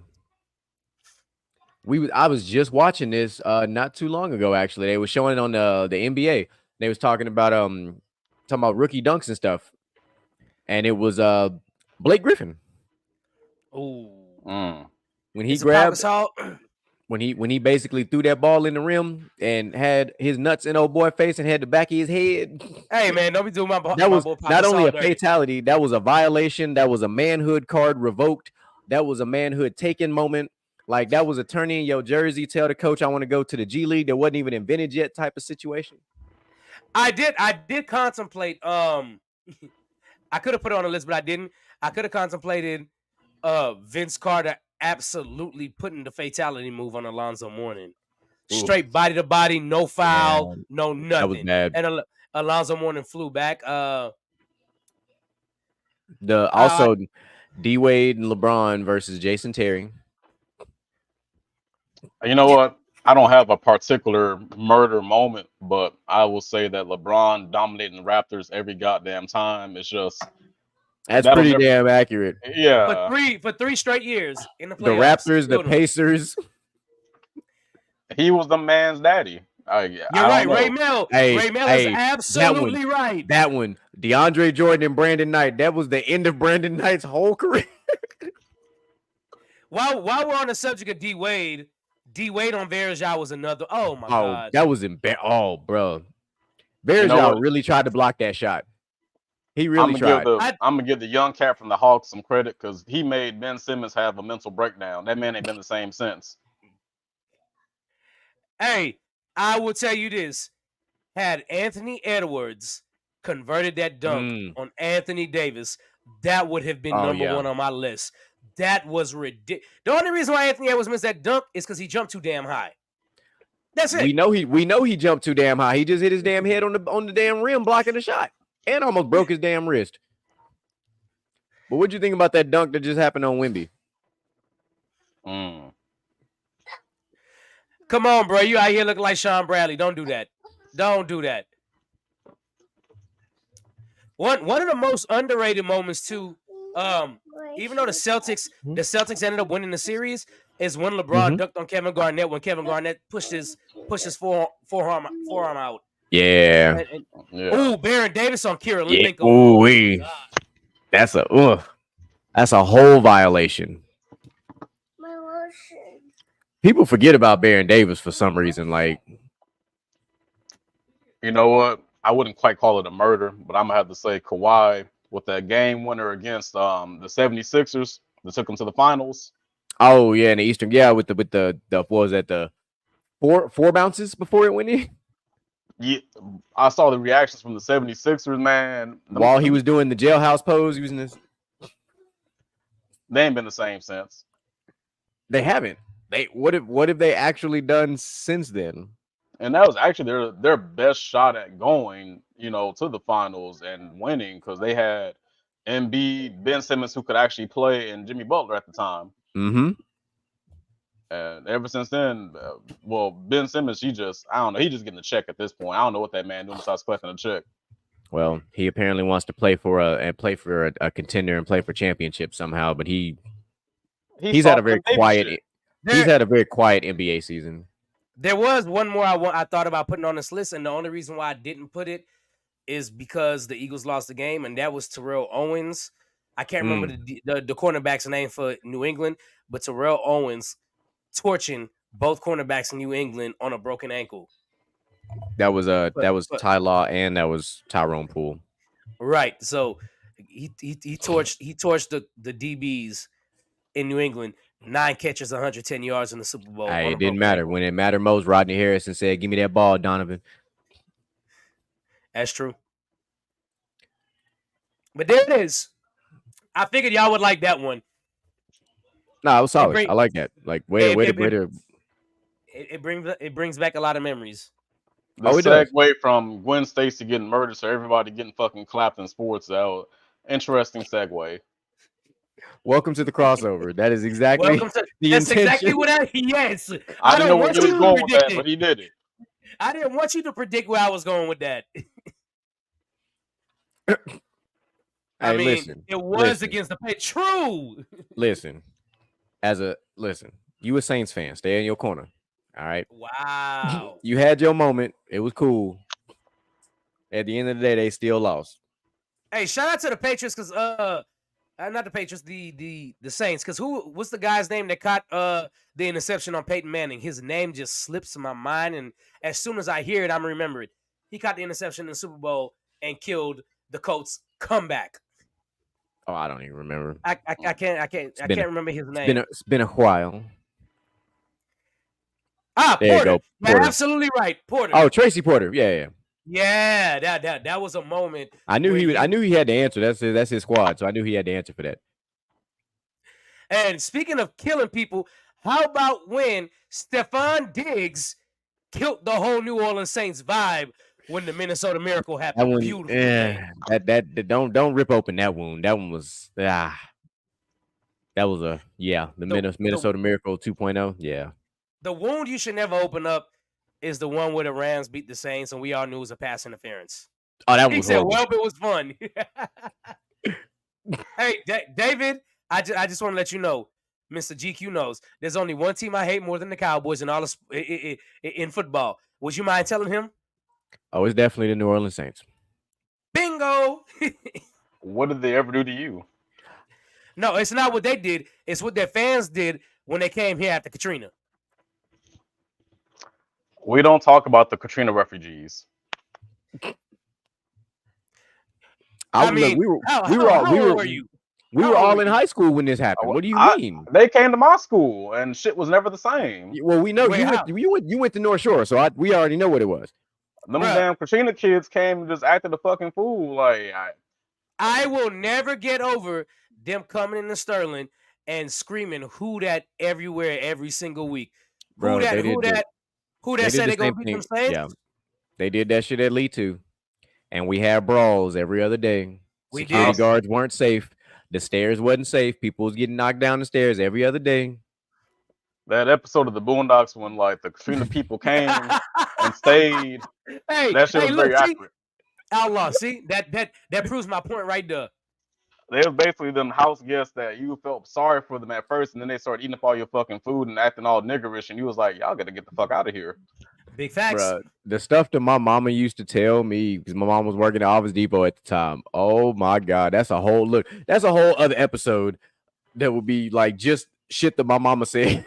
I was just watching this not too long ago. Actually, they were showing it on the NBA. They was talking about rookie dunks and stuff, and it was Blake Griffin. Oh, when he grabbed, when he basically threw that ball in the rim and had his nuts in old boy face and had the back of his head. Hey man, don't be doing my. That was not only a fatality. That was a violation. That was a manhood card revoked. That was a manhood taken moment. Like that was a turn in your jersey, tell the coach I want to go to the G League that wasn't even invented yet type of situation. I did contemplate. I could have put it on the list, but I didn't. I could have contemplated Vince Carter absolutely putting the fatality move on Alonzo Mourning. Straight body to body, no foul, no nothing. That was bad. And Alonzo Mourning flew back. D Wade and LeBron versus Jason Terry. You know what? I don't have a particular murder moment, but I will say that LeBron dominating the Raptors every goddamn time is just that's pretty damn accurate. Yeah, for three straight years in the playoffs. The Raptors, the Pacers. He was the man's daddy. You're right, Ray Mel. Ray Mel is absolutely right. That one, DeAndre Jordan and Brandon Knight. That was the end of Brandon Knight's whole career. While we're on the subject of D Wade on Verjao was another. Oh my god, that was embarrassing. Oh, bro, Verjao really tried to block that shot. He really tried. I'm gonna give the young cat from the Hawks some credit because he made Ben Simmons have a mental breakdown. That man ain't been the same since. Hey, I will tell you this: had Anthony Edwards converted that dunk on Anthony Davis, that would have been number one on my list. That was ridiculous. The only reason why Anthony Edwards missed that dunk is because he jumped too damn high. That's it. We know he jumped too damn high. He just hit his damn head on the damn rim blocking the shot and almost broke his damn wrist. But what'd you think about that dunk that just happened on Wemby? Come on, bro. You out here looking like Sean Bradley. Don't do that. Don't do that. One of the most underrated moments too, even though the Celtics ended up winning the series, is when LeBron dunked on Kevin Garnett when Kevin Garnett pushed his forearm out. Yeah. Ooh, Baron Davis on Kirilenko. Ooh, that's a whole violation. People forget about Baron Davis for some reason. Like, you know what? I wouldn't quite call it a murder, but I'm gonna have to say Kawhi with that game winner against the 76ers that took them to the finals. Oh yeah, in the Eastern, with the what was that, the four bounces before it went in? Yeah, I saw the reactions from the 76ers, man. While he was doing the jailhouse pose using this. They ain't been the same since. They haven't. What have they actually done since then? And that was actually their best shot at going, to the finals and winning, because they had Embiid, Ben Simmons, who could actually play, and Jimmy Butler at the time. Mm-hmm. And ever since then, Ben Simmons, he's just getting a check at this point. I don't know what that man doing besides collecting a check. Well, he apparently wants to play for a contender and play for championship somehow, but he's had a very quiet. He's had a very quiet NBA season. There was one more I thought about putting on this list, and the only reason why I didn't put it is because the Eagles lost the game, and that was Terrell Owens. I can't remember the cornerback's name for New England, but Terrell Owens torching both cornerbacks in New England on a broken ankle. That was Ty Law and that was Tyrone Poole. Right. So he torched the DBs in New England. 9 catches, 110 yards in the Super Bowl. It didn't matter. When it mattered most, Rodney Harrison said, "Give me that ball, Donovan." That's true. But there it is. I figured y'all would like that one. No, it was solid. I like that. Like, it brings back a lot of memories. The segue from Gwen Stacy getting murdered to everybody getting fucking clapped in sports. That was interesting segue. Welcome to the crossover. That is exactly that's exactly what yes. I didn't know where you was going with that, but he did it. I didn't want you to predict where I was going with that. Listen, it was against the pay. True. Listen, you a Saints fan. Stay in your corner. All right. Wow. You had your moment. It was cool. At the end of the day, they still lost. Hey, shout out to the Patriots because not the Patriots, the Saints. Because what's the guy's name that caught the interception on Peyton Manning? His name just slips in my mind, and as soon as I hear it, I'm remember it. He caught the interception in the Super Bowl and killed the Colts comeback. Oh, I don't even remember. I can't remember his name. It's been a while. Porter. You go, Porter. You're absolutely right, Porter. Oh, Tracy Porter. Yeah. Yeah, that was a moment. I knew he had to answer. That's his squad, so I knew he had to answer for that. And speaking of killing people, how about when Stephon Diggs killed the whole New Orleans Saints vibe when the Minnesota Miracle happened? Beautiful. Yeah, that don't rip open that wound. That one was that was the Minnesota Miracle 2.0. Yeah. The wound you should never open up is the one where the Rams beat the Saints, and we all knew it was a pass interference. Oh, that was horrible. Well, it was fun. Hey, David, I just want to let you know, Mr. GQ knows, there's only one team I hate more than the Cowboys in all in football. Would you mind telling him? Oh, it's definitely the New Orleans Saints. Bingo! What did they ever do to you? No, it's not what they did. It's what their fans did when they came here after Katrina. We don't talk about the Katrina refugees. How old were you? We How were old all were in you? high school when this happened. What do you mean? They came to my school and shit was never the same. Well, we know Wait, how? you went to North Shore, so we already know what it was. Them Bruh. damn Katrina kids came and just acted a fucking fool. Like, I will never get over them coming into Sterling and screaming "Who that" everywhere every single week. Bro, Who that? they Who did that? Who They that did said the they gonna same beat thing. them Saints? Yeah, they did that shit at Lee too, and we had brawls every other day. We Security did. guards weren't safe. The stairs wasn't safe. People was getting knocked down the stairs every other day. that episode of the Boondocks when like the Katrina people came and stayed. Hey, That shit was look, very see, accurate. Outlaw. See that proves my point right there. They was basically them house guests that you felt sorry for them at first, and then they started eating up all your fucking food and acting all niggerish, and you was like, y'all gotta get the fuck out of here. Big facts. Bruh, the stuff that my mama used to tell me, because my mom was working at Office Depot at the time. Oh my god, that's a whole other episode that would be like just shit that my mama said.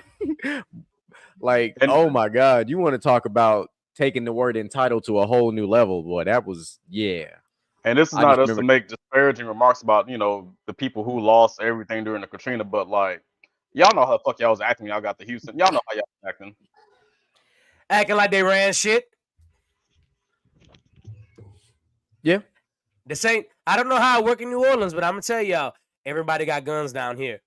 Like, And- oh my god, you want to talk about taking the word entitled to a whole new level? Boy, that was And this is I not just us to remember- make disparaging remarks about, the people who lost everything during the Katrina, but like, y'all know how the fuck y'all was acting when y'all got to Houston. Y'all know how y'all was acting. Acting like they ran shit. Yeah. This ain't. I don't know how it work in New Orleans, but I'm gonna tell y'all, everybody got guns down here.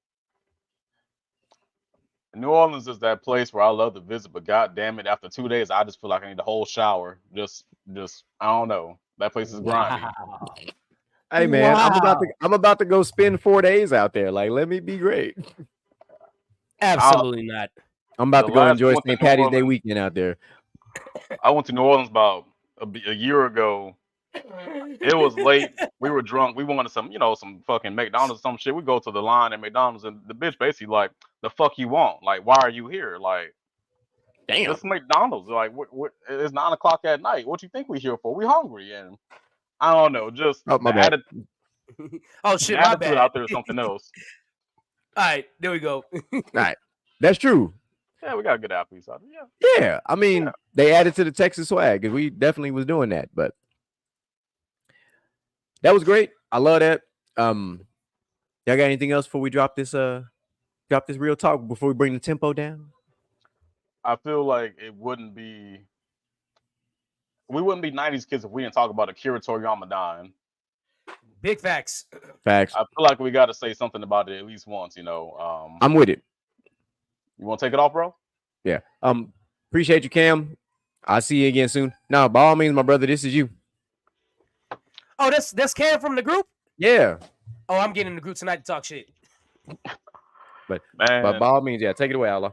New Orleans is that place where I love to visit, but god damn it, after 2 days, I just feel like I need a whole shower. Just I don't know. That place is grimy. Wow. Hey man, Wow. I'm about to go spend 4 days out there. Like, let me be great. Absolutely not. I'm about The to go last enjoy one to St. New Patty's Day Orleans- weekend out there. I went to New Orleans about a year ago. It was late. We were drunk. We wanted some fucking McDonald's or some shit. We go to the line at McDonald's, and the bitch basically like, the fuck you want? Like, why are you here? Like, Damn. it's McDonald's. Like, what? It's 9 o'clock at night. What you think we here for? We hungry, and I don't know. Just Oh, my the bad. Oh shit, the my attitude bad. out there is something else. All right, there we go. That's true. Yeah, we got good athletes out there. Yeah. Yeah, I mean, Yeah. they added to the Texas swag because we definitely was doing that, but that was great. I love that. Y'all got anything else before we drop this real talk before we bring the tempo down? I feel like we wouldn't be 90s kids if we didn't talk about Akira Toriyama dying. Big facts. Facts. I feel like we got to say something about it at least once. I'm with it. You want to take it off, bro? Yeah. Appreciate you, Cam. I'll see you again soon. No, by all means, my brother, this is you. Oh, that's Cam from the group. Yeah. Oh, I'm getting in the group tonight to talk shit. But Man, by all means, yeah, take it away, Allah.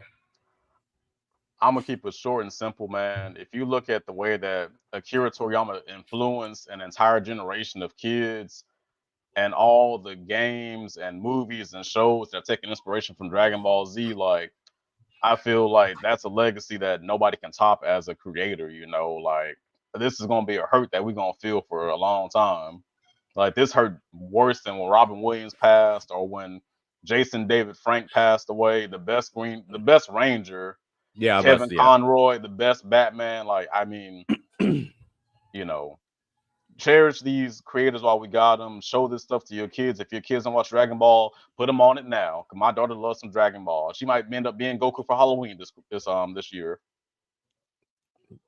I'm gonna keep it short and simple, man. If you look at the way that Akira Toriyama influenced an entire generation of kids and all the games and movies and shows that have taken inspiration from Dragon Ball Z, like, I feel like that's a legacy that nobody can top as a creator, like, this is gonna be a hurt that we're gonna feel for a long time. Like, this hurt worse than when Robin Williams passed or when Jason David Frank passed away, the best Ranger. Yeah, Kevin Conroy, the best Batman. Like, I mean, cherish these creators while we got them. Show this stuff to your kids. If your kids don't watch Dragon Ball, put them on it now. Cause my daughter loves some Dragon Ball. She might end up being Goku for Halloween this year.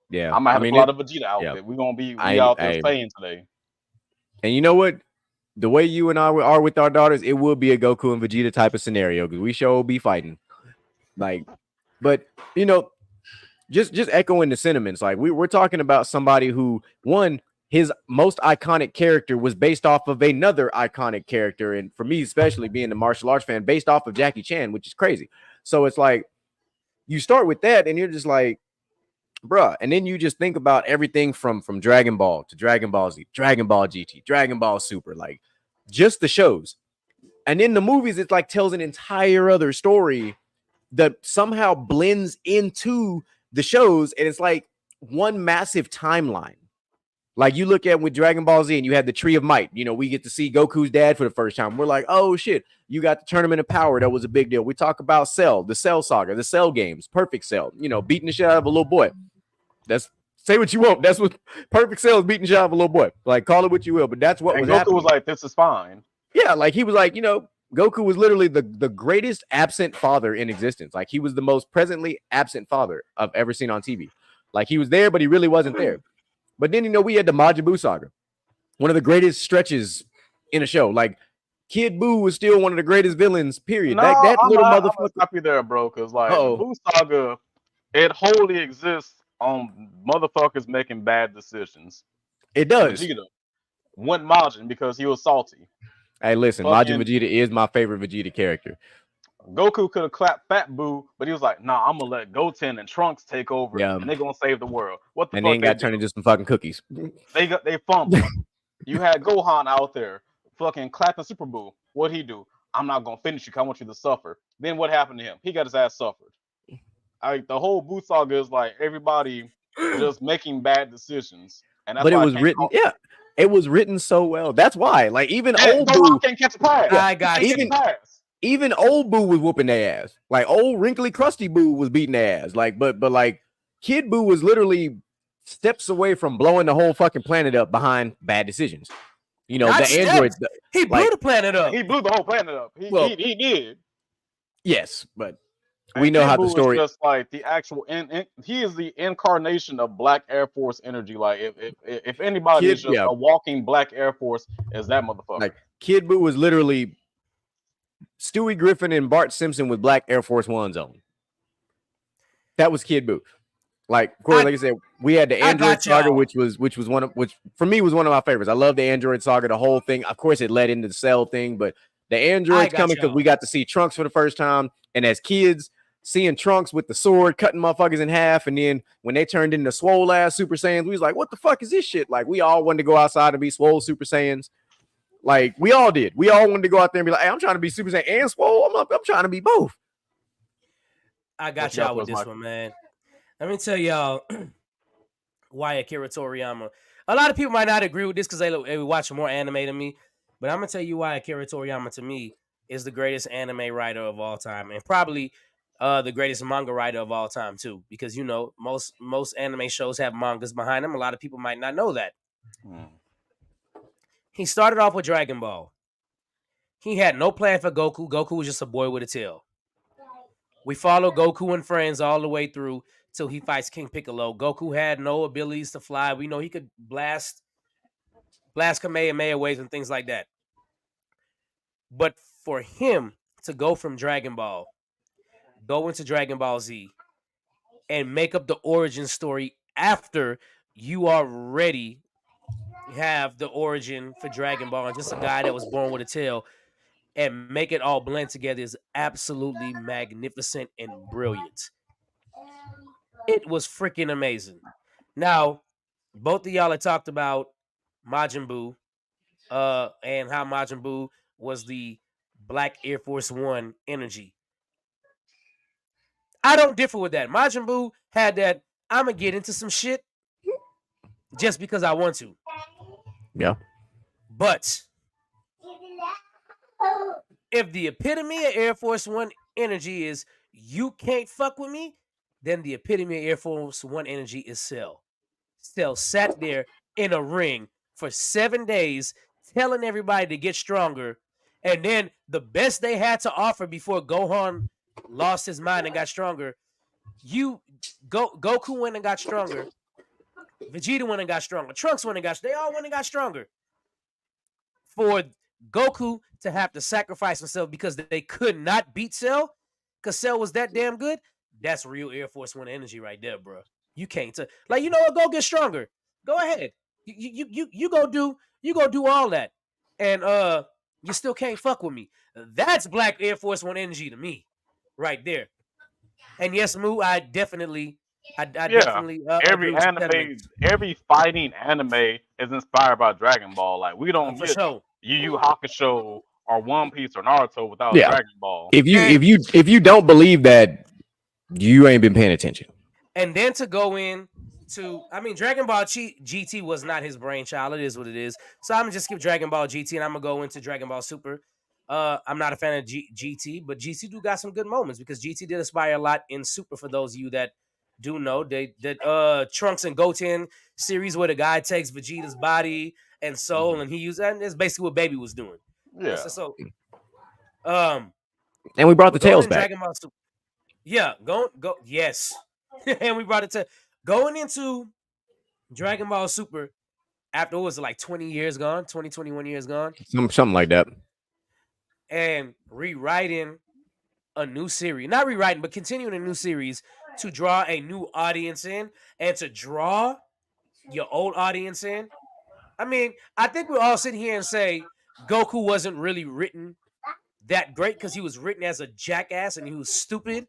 Yeah. I might have mean, a lot of Vegeta outfit. We're gonna be out there playing today. And you know what? The way you and I are with our daughters, it will be a Goku and Vegeta type of scenario because we sure will be fighting. Like, but just echoing the sentiments. Like, we're talking about somebody who, one, his most iconic character was based off of another iconic character, and for me, especially being a martial arts fan, based off of Jackie Chan, which is crazy. So it's like you start with that, and you're just like, bruh, and then you just think about everything from Dragon Ball to Dragon Ball Z, Dragon Ball GT, Dragon Ball Super, like just the shows. And in the movies, it's like tells an entire other story that somehow blends into the shows, and it's like one massive timeline. Like you look at with Dragon Ball Z and you had the Tree of Might, we get to see Goku's dad for the first time. We're like, oh shit, you got the Tournament of Power. That was a big deal. We talk about Cell, the Cell saga, the Cell games, Perfect Cell, beating the shit out of a little boy. That's, say what you want. That's what Perfect Cell is, beating the shit out of a little boy. Like, call it what you will, but that's what And was Goku happening. was like, this is fine. Yeah, like he was like, Goku was literally the greatest absent father in existence. Like he was the most presently absent father I've ever seen on TV. Like he was there, but he really wasn't there. But then we had the Majin Buu saga, one of the greatest stretches in a show. Like Kid Buu was still one of the greatest villains. Period. No, that I'm little gonna motherfucker. stop you there, bro. Because like Uh-oh. the Buu saga, it wholly exists on motherfuckers making bad decisions. It does. Vegeta went Majin because he was salty. Hey, listen, Fucking- Majin Vegeta is my favorite Vegeta character. Goku could have clapped Fat Buu, but he was like, "Nah, I'm gonna let Goten and Trunks take over, Yeah. and they're gonna save the world." What the And fuck? then got turned into some fucking cookies. They fumbled. You had Gohan out there fucking clapping Super Buu. What'd he do? I'm not gonna finish you. 'Cause I want you to suffer. Then what happened to him? He got his ass suffered. The whole Buu saga is like everybody just making bad decisions, and that's But it why I was can't written, call- it was written so well. That's why. Like even Hey, old Gohan Boo, can't catch a pass. I got He you. can't catch a pass. even old Boo was whooping their ass. Like old wrinkly crusty Boo was beating their ass. Like, but like Kid Boo was literally steps away from blowing the whole fucking planet up behind bad decisions. You know, Not the steps. androids. He blew Like- the planet up. He blew the whole planet up. He did. Yes, but And we know Kid how the Buu is story. just like the actual. He is the incarnation of Black Air Force energy. Like if anybody Kid- is just yeah. a walking Black Air Force, is that motherfucker? Like Kid Boo was literally Stewie Griffin and Bart Simpson with Black Air Force Ones on. That was Kid Boo. Like Corey, like I said, we had the I Android got saga, y'all. which for me was one of my favorites. I love the Android saga, the whole thing. Of course, it led into the Cell thing, but the androids got coming because y'all. we got to see Trunks for the first time, and as kids, seeing Trunks with the sword cutting motherfuckers in half, and then when they turned into swole ass Super Saiyans, we was like, "What the fuck is this shit?" Like we all wanted to go outside and be swole Super Saiyans. Like we all did. We all wanted to go out there and be like, "Hey, I'm trying to be Super Saiyan and swole. I'm trying to be both." I got What you got y'all for with us, this Michael? one, man. Let me tell y'all why Akira Toriyama. A lot of people might not agree with this because they watch more anime than me, but I'm gonna tell you why Akira Toriyama to me is the greatest anime writer of all time, and probably the greatest manga writer of all time too. Because you know most anime shows have mangas behind them. A lot of people might not know that. Hmm. He started off with Dragon Ball. He had no plan for Goku. Goku was just a boy with a tail. We follow Goku and friends all the way through till he fights King Piccolo. Goku had no abilities to fly. We know he could blast Kamehameha waves and things like that. But for him to go from Dragon Ball, go into Dragon Ball Z, and make up the origin story after you already have the origin for Dragon Ball and just a guy that was born with a tail, and make it all blend together is absolutely magnificent and brilliant. It was freaking amazing. Now, both of y'all had talked about Majin Buu, and how Majin Buu was the Black Air Force One energy. I don't differ with that. Majin Buu had that. I'm gonna get into some shit just because I want to. Yeah. But if the epitome of Air Force One energy is you can't fuck with me, then the epitome of Air Force One energy is Cell. Cell sat there in a ring for 7 days telling everybody to get stronger. And then the best they had to offer before Gohan lost his mind and got stronger, Goku went and got stronger. Vegeta went and got stronger. Trunks went and got, they all went and got stronger. For Goku to have to sacrifice himself because they could not beat Cell, because Cell was that damn good, that's real Air Force One energy right there, bro. You can't like, you know what? Go get stronger. Go ahead. You go do all that, and you still can't fuck with me. That's Black Air Force One energy to me, right there. And yes, Moo, I definitely Every agree with you anime, every fighting anime is inspired by Dragon Ball. Like we don't for get sure. Yu Yu Hakusho or One Piece or Naruto without Yeah. Dragon Ball. If you don't believe that, you ain't been paying attention. And then to go in to, I mean, Dragon Ball GT was not his brainchild. It is what it is. So I'm gonna just skip Dragon Ball GT and I'm gonna go into Dragon Ball Super. I'm not a fan of GT, but GT do got some good moments because GT did inspire a lot in Super. For those of you that do know, that Trunks and Goten series where the guy takes Vegeta's body and soul and he used, and it's basically what Baby was doing. Yeah. So And we brought the But going tails in back. Dragon Ball Super, yeah, go yes, and we brought it to going into Dragon Ball Super after what was it like 20 years gone, 20, 21 years gone, Something like that. and rewriting a new series, not rewriting, but continuing a new series to draw a new audience in and to draw your old audience in. I mean, I think we all sit here and say Goku wasn't really written that great because he was written as a jackass and he was stupid.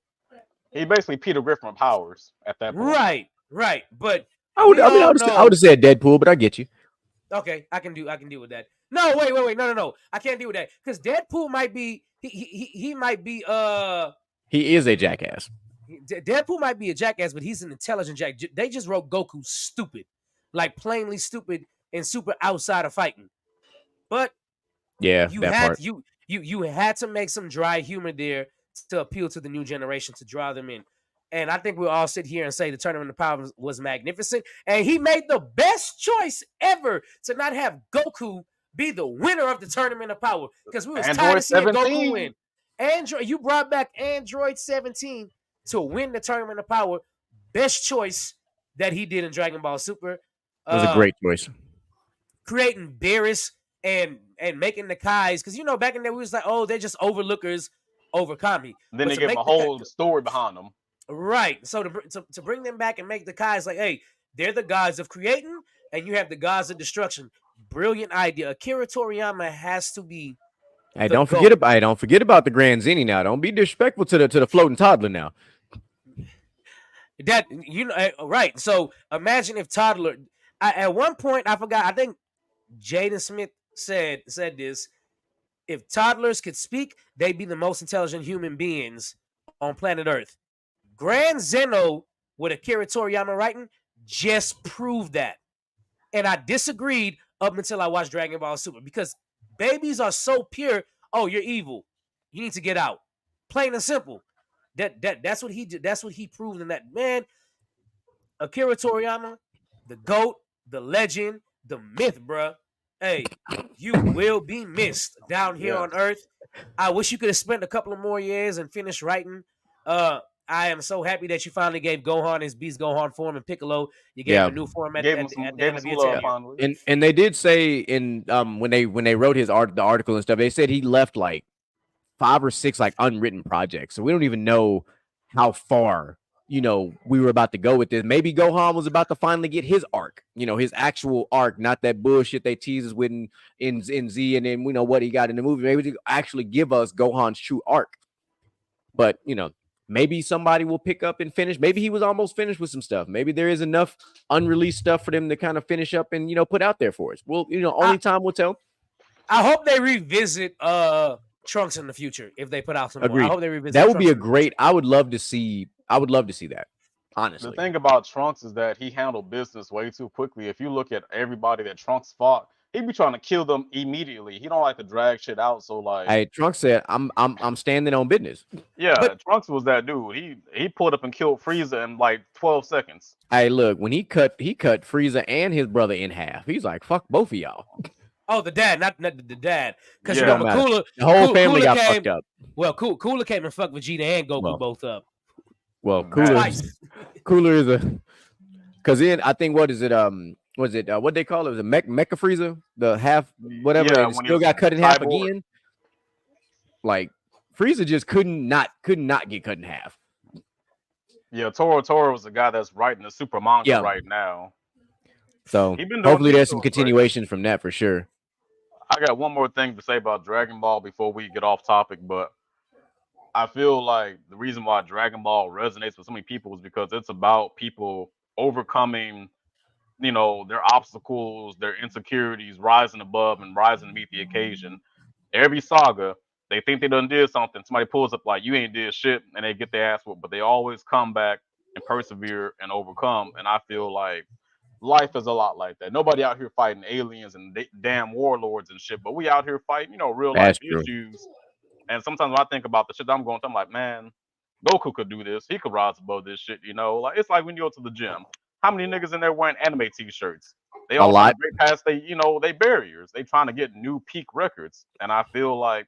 He basically Peter Griffin Powers at that point. Right. But I would we I mean I all would know. have said Deadpool, but I get you. Okay, I can deal with that. No, wait, no. I can't deal with that because Deadpool might be he might be He is a jackass. Deadpool might be a jackass, but he's an intelligent jack. They just wrote Goku stupid, like plainly stupid and super outside of fighting. But Yeah, you that had part. you had to make some dry humor there to appeal to the new generation to draw them in. And I think we'll all sit here and say the Tournament of Power was magnificent. And he made the best choice ever to not have Goku be the winner of the Tournament of Power. Because we was tired Android of seeing 17. Goku win. You brought back Android 17 to win the Tournament of Power. Best choice that he did in Dragon Ball Super. It was a great choice. Creating Beerus and making the Kais. Because, back in there, we was like, oh, they're just overlookers over Kami. Then But they to give him make a whole story behind them. Right. So to bring them back and make the Kais like, hey, they're the gods of creating and you have the gods of destruction. Brilliant idea. Akira Toriyama has to be. Hey, don't forget about the Grand Zeni now. Don't be disrespectful to the floating toddler now. That right. So imagine if toddler. At one point, I forgot. I think Jaden Smith said this. If toddlers could speak, they'd be the most intelligent human beings on planet Earth. Grand Zeno with Akira Toriyama writing just proved that. And I disagreed up until I watched Dragon Ball Super because babies are so pure. Oh, you're evil. You need to get out. Plain and simple. That's what he did. That's what he proved in that. Man, Akira Toriyama, the GOAT, the legend, the myth, bruh. Hey, you will be missed down here on Earth. I wish you could have spent a couple of more years and finished writing. I am so happy that you finally gave Gohan his Beast Gohan form and Piccolo. You gave him a new form at the end of your tenure. And they did say in when they wrote the article and stuff, they said he left like 5 or 6 like unwritten projects. So we don't even know how far we were about to go with this. Maybe Gohan was about to finally get his arc, his actual arc, not that bullshit they tease us with in Z, and then we know what he got in the movie. Maybe to actually give us Gohan's true arc. But maybe somebody will pick up and finish. Maybe he was almost finished with some stuff. Maybe there is enough unreleased stuff for them to kind of finish up and put out there for us. Well, only time will tell. I hope they revisit Trunks in the future if they put out some more. I hope they revisit that would be a great. I would love to see that. Honestly, the thing about Trunks is that he handled business way too quickly. If you look at everybody that Trunks fought, he'd be trying to kill them immediately. He don't like to drag shit out. So like, hey, Trunks said, "I'm standing on business." Yeah, but Trunks was that dude. He pulled up and killed Frieza in like 12 seconds. Hey, look, when he cut Frieza and his brother in half. He's like, "Fuck both of y'all." Oh, the dad, not the dad, because Cooler, the whole family got fucked up. Well, Cooler came and fucked Vegeta and Goku both up. Well, Cooler is a because then I think what they call it? Was a Mecha Frieza, the half whatever, and still got cut in half again. Like Frieza just could not get cut in half. Yeah, Toro was the guy that's writing the super manga right now. So hopefully there's some continuations from that for sure. I got one more thing to say about Dragon Ball before we get off topic, but I feel like the reason why Dragon Ball resonates with so many people is because it's about people overcoming, their obstacles, their insecurities, rising above and rising to meet the occasion. Every saga, they think they done did something. Somebody pulls up like, you ain't did shit, and they get their ass whooped, but they always come back and persevere and overcome. And I feel like life is a lot like that. Nobody out here fighting aliens and damn warlords and shit, but we out here fighting, real life issues. And sometimes when I think about the shit that I'm going through, I'm like, man, Goku could do this. He could rise above this shit, Like it's like when you go to the gym. How many niggas in there wearing anime t-shirts? They all break past they barriers. They trying to get new peak records. And I feel like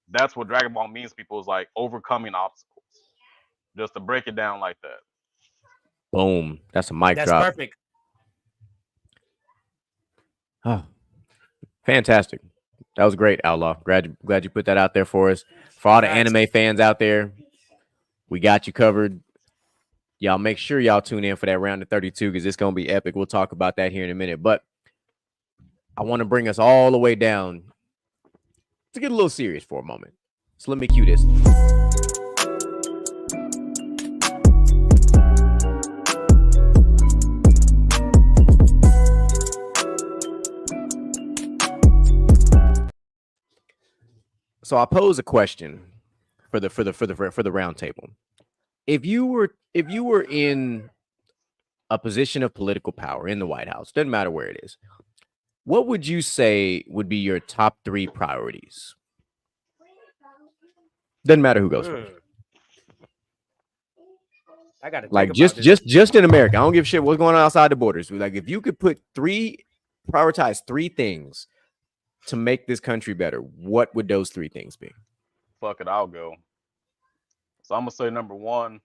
that's what Dragon Ball means. People is like overcoming obstacles. Just to break it down like that. Boom. That's a mic That's drop. perfect. Oh, fantastic. That was great, Outlaw. Glad you put that out there for us. For all the Facts. anime fans out there, we got you covered. Y'all make sure y'all tune in for that round of 32 because it's going to be epic. We'll talk about that here in a minute. But I want to bring us all the way down to get a little serious for a moment. So let me cue this. So I pose a question for the round table. If you were in a position of political power in the White House, doesn't matter where it is, what would you say would be your top 3 priorities? Doesn't matter who goes first. I gotta Like think about this. just in America. I don't give a shit what's going on outside the borders. Like if you could prioritize 3 things to make this country better, what would those 3 things be? Fuck it, I'll go. So I'm gonna say number 1,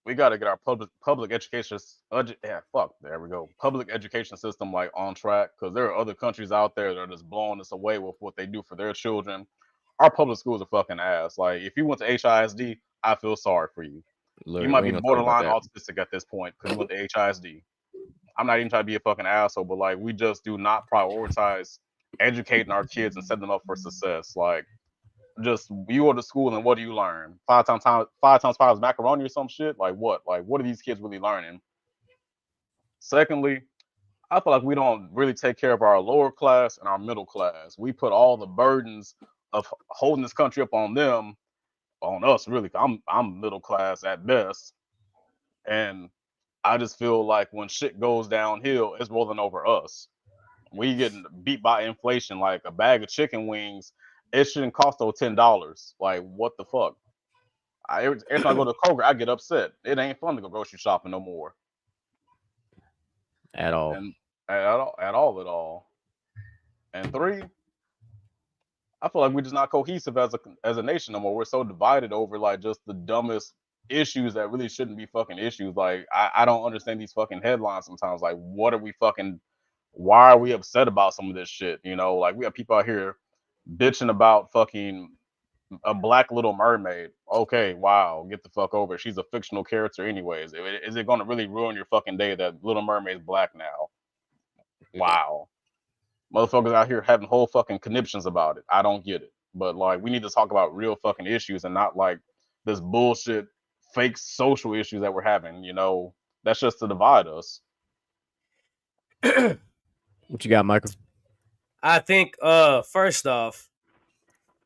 we got to get our public education. There we go. Public education system like on track, because there are other countries out there that are just blowing us away with what they do for their children. Our public schools are fucking ass. Like if you went to HISD, I feel sorry for you. Look, You might we be ain't gonna talk about borderline that. autistic at this point because you went to HISD. I'm not even trying to be a fucking asshole, but like we just do not prioritize educating our kids and set them up for success. Like just you go to school and what do you learn? 5 times 5 is macaroni or some shit? Like what? Like what are these kids really learning? Secondly, I feel like we don't really take care of our lower class and our middle class. We put all the burdens of holding this country up on them, on us really. I'm middle class at best. And I just feel like when shit goes downhill, it's rolling over us. We getting beat by inflation. Like a bag of chicken wings, it shouldn't cost those $10. Like what the fuck? Every time I go to Kroger, I get upset. It ain't fun to go grocery shopping no more. At all. And at all. And 3, I feel like we're just not cohesive as a nation no more. We're so divided over like just the dumbest issues that really shouldn't be fucking issues. Like I don't understand these fucking headlines sometimes. Like why are we upset about some of this shit? You know, like we have people out here bitching about fucking a black Little Mermaid. Okay, wow, get the fuck over it. She's a fictional character anyways. Is it going to really ruin your fucking day that Little Mermaid's black now? Wow. Motherfuckers out here having whole fucking conniptions about it. I don't get it. But like we need to talk about real fucking issues and not like this bullshit fake social issues that we're having, you know. That's just to divide us. What you got, Michael? I think first off,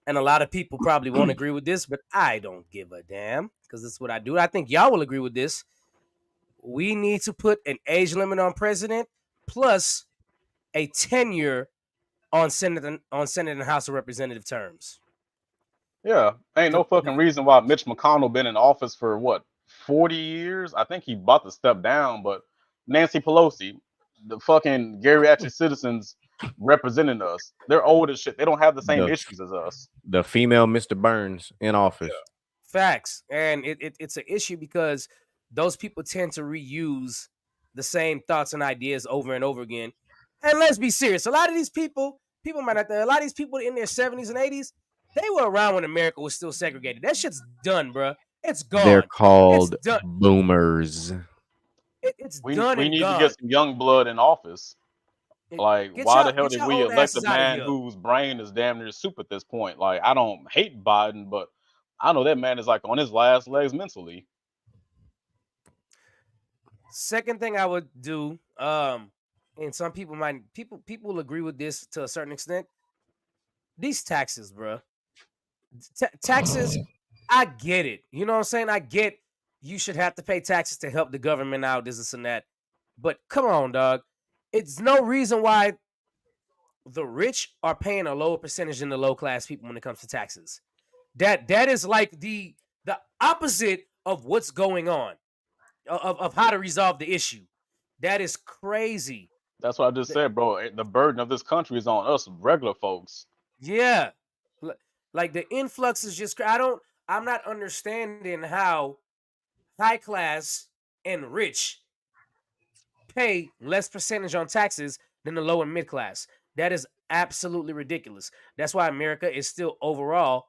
and a lot of people probably won't agree with this, but I don't give a damn because this is what I do. I think y'all will agree with this. We need to put an age limit on president plus a tenure on Senate and House of Representative terms. Yeah, ain't no fucking reason why Mitch McConnell been in office for what 40 years. I think he about to step down, but Nancy Pelosi, the fucking geriatric citizens representing us, they're old as shit. They don't have the same issues as us. The female Mr. Burns in office. Yeah. Facts, and it's an issue because those people tend to reuse the same thoughts and ideas over and over again. And let's be serious, a lot of these people might not. A lot of these people in their 70s and 80s, they were around when America was still segregated. That shit's done, bro. It's gone. They're called boomers. It's done. We need to get some young blood in office. Like, why the hell did we elect a man whose brain is damn near soup at this point? Like, I don't hate Biden, but I know that man is like on his last legs mentally. Second thing I would do, and some people will agree with this to a certain extent. These taxes, bro. Taxes, I get it. You know what I'm saying? I get you should have to pay taxes to help the government out, this and that. But come on, dog. It's no reason why the rich are paying a lower percentage than the low class people when it comes to taxes. That is like the opposite of what's going on, of how to resolve the issue. That is crazy. That's what I just said, bro. The burden of this country is on us regular folks. Yeah. Like the influx is just I'm not understanding how high class and rich pay less percentage on taxes than the low and mid class. That is absolutely ridiculous. That's why America is still overall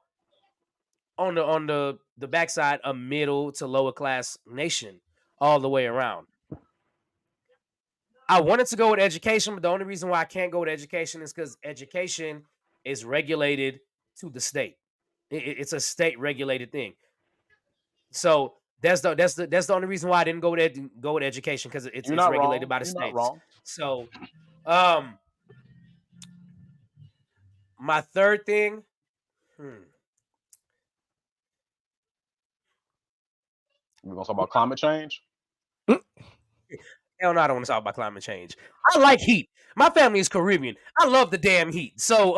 on the backside a middle to lower class nation all the way around. I wanted to go with education, but the only reason why I can't go with education is because education is regulated to the state. It's a state regulated thing. So that's the only reason why I didn't go with education, because it's regulated by the You're not states. wrong. So, my third thing, We're gonna talk about climate change. hell no, I don't want to talk about climate change. I like heat. My family is Caribbean. I love the damn heat. So,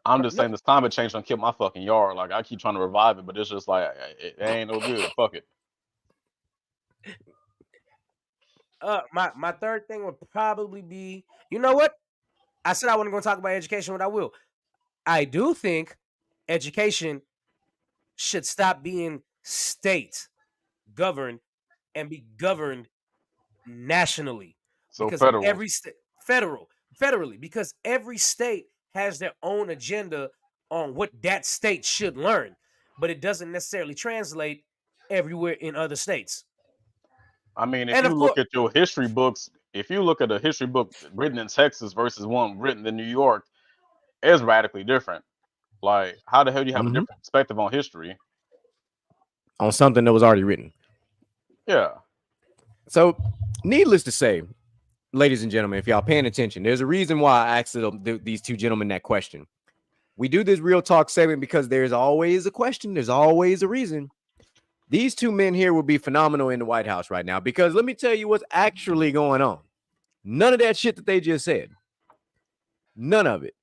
I'm just saying this climate change done kill my fucking yard. Like I keep trying to revive it, but it's just like it ain't no good. Fuck it. my third thing would probably be, you know what? I said I wasn't going to talk about education, but I will. I do think education should stop being state governed and be governed nationally. So Because federal. every state federally, because every state has their own agenda on what that state should learn, but it doesn't necessarily translate everywhere in other states. I mean, if And you of look course, at your history books, if you look at a history book written in Texas versus one written in New York, it's radically different. Like, how the hell do you have a Mhm. different perspective on history? On something that was already written. Yeah. So, needless to say, ladies and gentlemen, if y'all paying attention, there's a reason why I asked these two gentlemen that question. We do this real talk segment because there's always a question. There's always a reason. These two men here would be phenomenal in the White House right now, because let me tell you what's actually going on. None of that shit that they just said. None of it.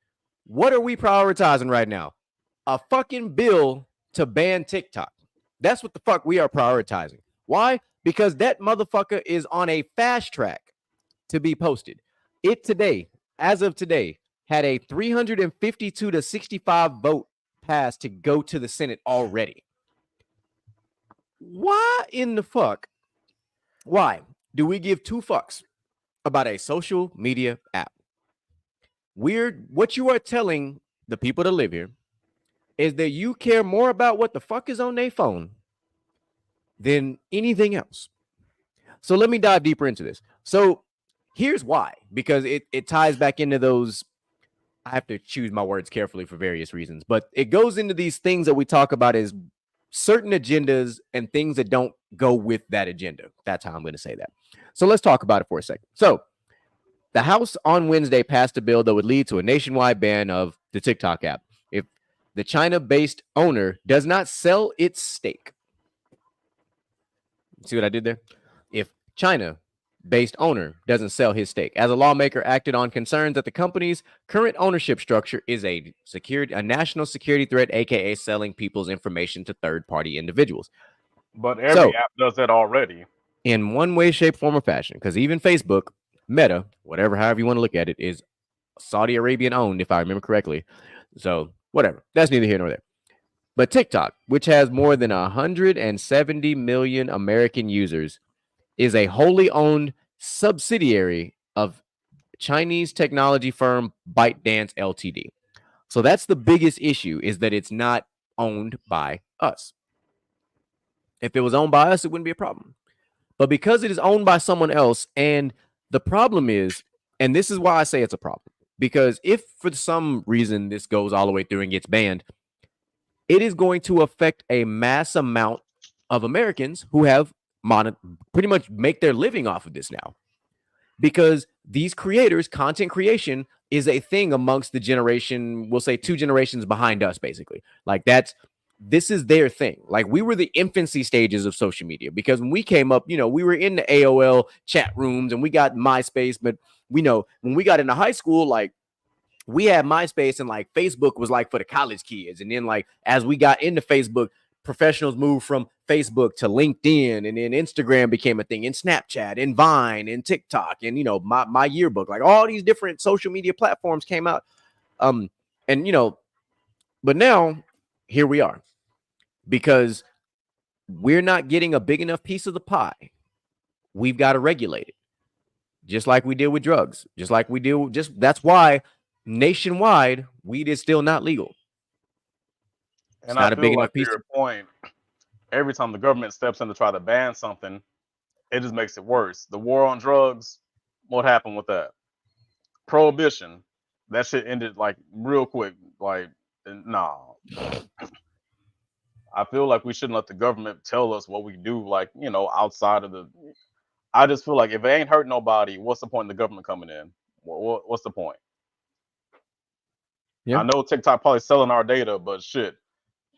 What are we prioritizing right now? A fucking bill to ban TikTok. That's what the fuck we are prioritizing. Why? Because that motherfucker is on a fast track to be posted. It today, as of today, had a 352 to 65 vote pass to go to the Senate already. Why in the fuck? Why do we give two fucks about a social media app? What you are telling the people that live here is that you care more about what the fuck is on their phone than anything else. So let me dive deeper into this. So here's why, because it ties back into those. I have to choose my words carefully for various reasons, but it goes into these things that we talk about as certain agendas and things that don't go with that agenda. That's how I'm going to say that. So let's talk about it for a second. So the House on Wednesday passed a bill that would lead to a nationwide ban of the TikTok app if the China-based owner does not sell its stake. See what I did there? If China-based owner doesn't sell his stake, as a lawmaker acted on concerns that the company's current ownership structure is a national security threat, aka selling people's information to third-party individuals. But every app does that already. In one way, shape, form, or fashion, because even Facebook, Meta, whatever, however you want to look at it, is Saudi Arabian owned, if I remember correctly. So whatever, that's neither here nor there. But TikTok, which has more than 170 million American users, is a wholly owned subsidiary of Chinese technology firm ByteDance Ltd. So that's the biggest issue, is that it's not owned by us. If it was owned by us, it wouldn't be a problem. But because it is owned by someone else, and the problem is, and this is why I say it's a problem, because if for some reason this goes all the way through and gets banned, it is going to affect a mass amount of Americans who have pretty much make their living off of this now. Because these creators, content creation is a thing amongst the generation, we'll say 2 generations behind us, basically. Like this is their thing. Like we were the infancy stages of social media, because when we came up, we were in the AOL chat rooms and we got MySpace, but we know when we got into high school, like we had MySpace and like Facebook was like for the college kids. And then like, as we got into Facebook, professionals moved from Facebook to LinkedIn, and then Instagram became a thing, and Snapchat and Vine and TikTok and, my yearbook, like all these different social media platforms came out. And, But now here we are, because we're not getting a big enough piece of the pie. We've got to regulate it, just like we did with drugs, just like we do. Just that's why nationwide weed is still not legal. And not I a big feel enough like to piece your point, every time the government steps in to try to ban something, it just makes it worse. The war on drugs, what happened with that? Prohibition, that shit ended like real quick. Like, nah. I feel like we shouldn't let the government tell us what we do, like, outside of the. I just feel like if it ain't hurt nobody, what's the point in the government coming in? What's the point? Yeah. I know TikTok probably selling our data, but shit,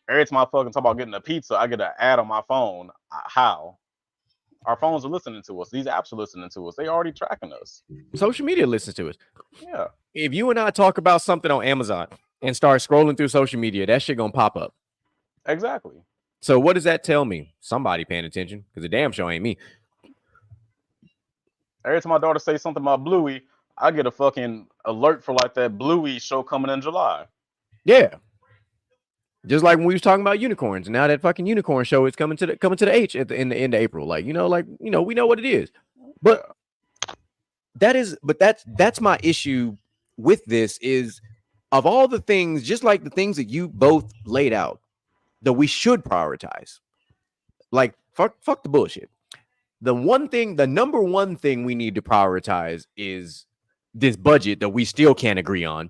every time I fucking talk about getting a pizza, I get an ad on my phone. How? Our phones are listening to us. These apps are listening to us. They already tracking us. Social media listens to us. Yeah. If you and I talk about something on Amazon and start scrolling through social media, that shit gonna pop up. Exactly. So what does that tell me? Somebody paying attention, because the damn show ain't me. Every time my daughter says something about Bluey, I get a fucking alert for like that Bluey show coming in July. Yeah. Just like when we was talking about unicorns, and now that fucking unicorn show is coming to the H at the end of April. Like, we know what it is. But that's my issue with this is, of all the things, just like the things that you both laid out, that we should prioritize. Like, fuck the bullshit. The number one thing we need to prioritize is this budget that we still can't agree on.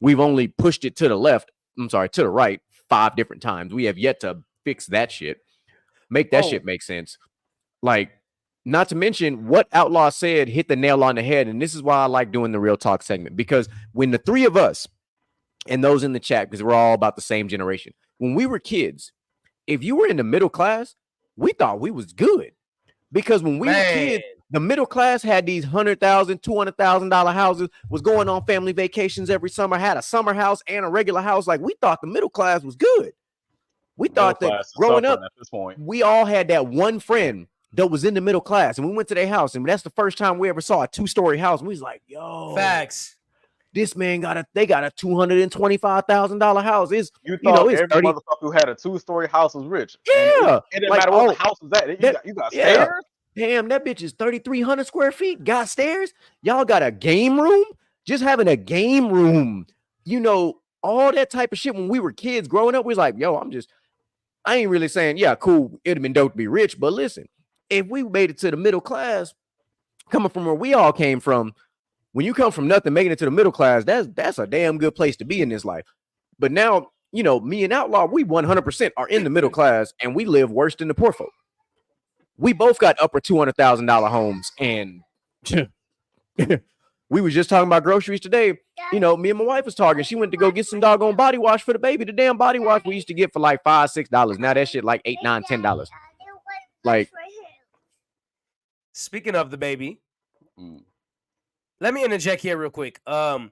We've only pushed it to the right 5 different times. We have yet to fix that shit. Make that shit make sense. Like, not to mention what Outlaw said hit the nail on the head. And this is why I like doing the Real Talk segment, because when the three of us and those in the chat, because we're all about the same generation, when we were kids, if you were in the middle class, we thought we was good. Because when we were kids, the middle class had these $100,000, $200,000 houses, was going on family vacations every summer, had a summer house and a regular house. Like, we thought the middle class was good. We thought that growing up, at this point, we all had that one friend that was in the middle class, and we went to their house, and that's the first time we ever saw a 2-story house. And we was like, yo, facts. This man got a $225,000 house. You thought every motherfucker who had a 2-story house was rich. Yeah. It didn't matter what the house was at. You got stairs? Damn, that bitch is 3,300 square feet. Got stairs. Y'all got a game room. Just having a game room. All that type of shit. When we were kids growing up, we was like, yo, I ain't really saying, yeah, cool, it'd have been dope to be rich. But listen, if we made it to the middle class, coming from where we all came from, when you come from nothing, making it to the middle class, that's a damn good place to be in this life. But now, me and Outlaw, we 100% are in the middle class, and we live worse than the poor folk. We both got upper $200,000 homes, and we was just talking about groceries today. Me and my wife was talking. She went to go get some doggone body wash for the baby. The damn body wash we used to get for like $5, $6. Now that shit like $8, $9, $10. Like, speaking of the baby, let me interject here real quick. My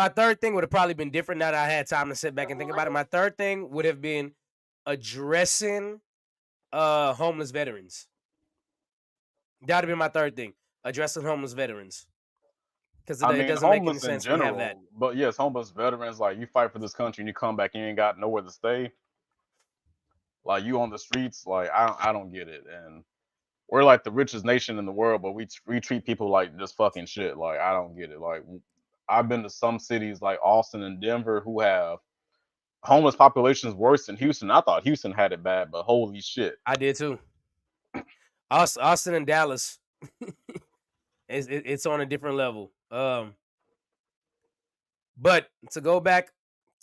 third thing would have probably been different now that I had time to sit back and think about it. My third thing would have been addressing homeless veterans. That would have been my third thing. Addressing homeless veterans. Because it doesn't make any sense to have that. But yes, homeless veterans, like, you fight for this country and you come back, you ain't got nowhere to stay. Like, you on the streets, like, I don't get it. And we're like the richest nation in the world, but we treat people like just fucking shit. Like, I don't get it. Like, I've been to some cities like Austin and Denver who have homeless populations worse than Houston. I thought Houston had it bad, but holy shit. I did too. Austin and Dallas, it's on a different level. But to go back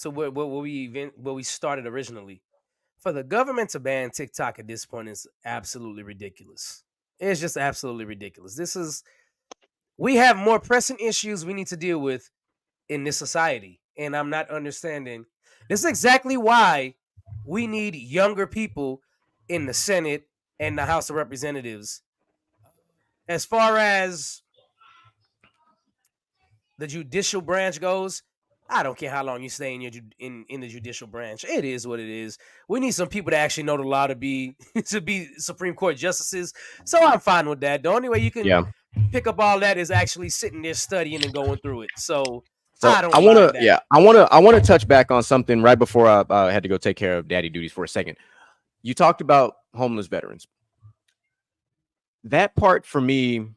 to what we started originally, for the government to ban TikTok at this point is absolutely ridiculous. It's just absolutely ridiculous. We have more pressing issues we need to deal with in this society, and I'm not understanding. This is exactly why we need younger people in the Senate and the House of Representatives. As far as the judicial branch goes, I don't care how long you stay in the judicial branch. It is what it is. We need some people that actually know the law to be Supreme Court justices. So I'm fine with that. The only way you can pick up all that is actually sitting there studying and going through it. So So I don't I want mind to, that. I want to touch back on something right before I had to go take care of daddy duties for a second. You talked about homeless veterans. That part for me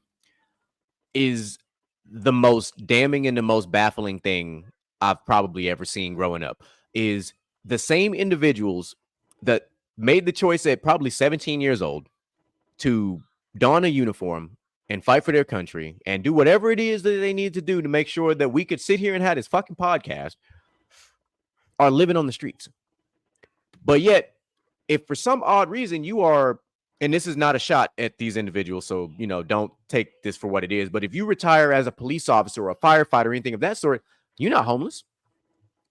is the most damning and the most baffling thing I've probably ever seen growing up. Is the same individuals that made the choice at probably 17 years old to don a uniform and fight for their country and do whatever it is that they need to do to make sure that we could sit here and have this fucking podcast are living on the streets. But yet, if for some odd reason you are, and this is not a shot at these individuals, so don't take this for what it is, but if you retire as a police officer or a firefighter or anything of that sort, you're not homeless.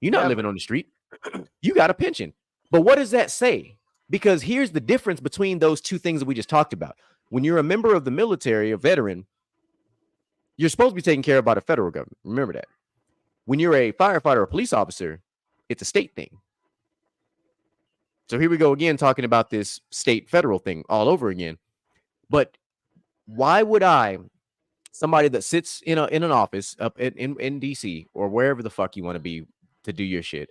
You're not living on the street. You got a pension. But what does that say? Because here's the difference between those two things that we just talked about. When you're a member of the military, a veteran, you're supposed to be taken care of by the federal government. Remember that. When you're a firefighter or a police officer, it's a state thing. So here we go again, talking about this state federal thing all over again. But why would somebody that sits in an office up in DC or wherever the fuck you want to be to do your shit,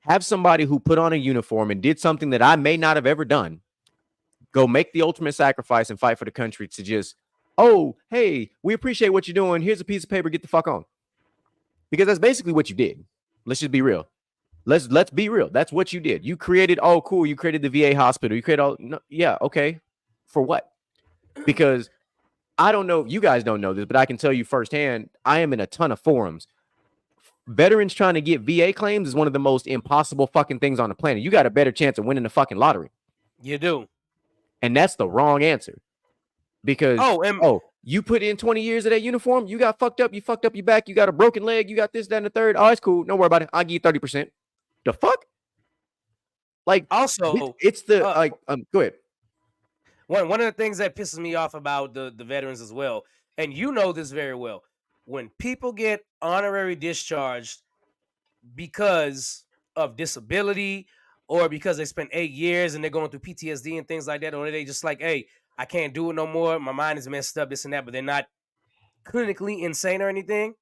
have somebody who put on a uniform and did something that I may not have ever done, go make the ultimate sacrifice and fight for the country to just, oh, hey, we appreciate what you're doing. Here's a piece of paper. Get the fuck on. Because that's basically what you did. Let's just be real. Let's be real. That's what you did. You created, oh, cool. You created the VA hospital. You created okay. For what? Because I don't know. You guys don't know this, but I can tell you firsthand, I am in a ton of forums. Veterans trying to get VA claims is one of the most impossible fucking things on the planet. You got a better chance of winning the fucking lottery. You do. And that's the wrong answer. Because, you put in 20 years of that uniform, you got fucked up, you fucked up your back, you got a broken leg, you got this, that, and the third. Oh, it's cool. Don't worry about it. I'll give you 30%. The fuck? Like, also, it's the, go ahead. One of the things that pisses me off about the veterans as well, and you know this very well, when people get honorary discharged because of disability or because they spent 8 years and they're going through PTSD and things like that, or they just like, hey, I can't do it no more, my mind is messed up, this and that, but they're not clinically insane or anything.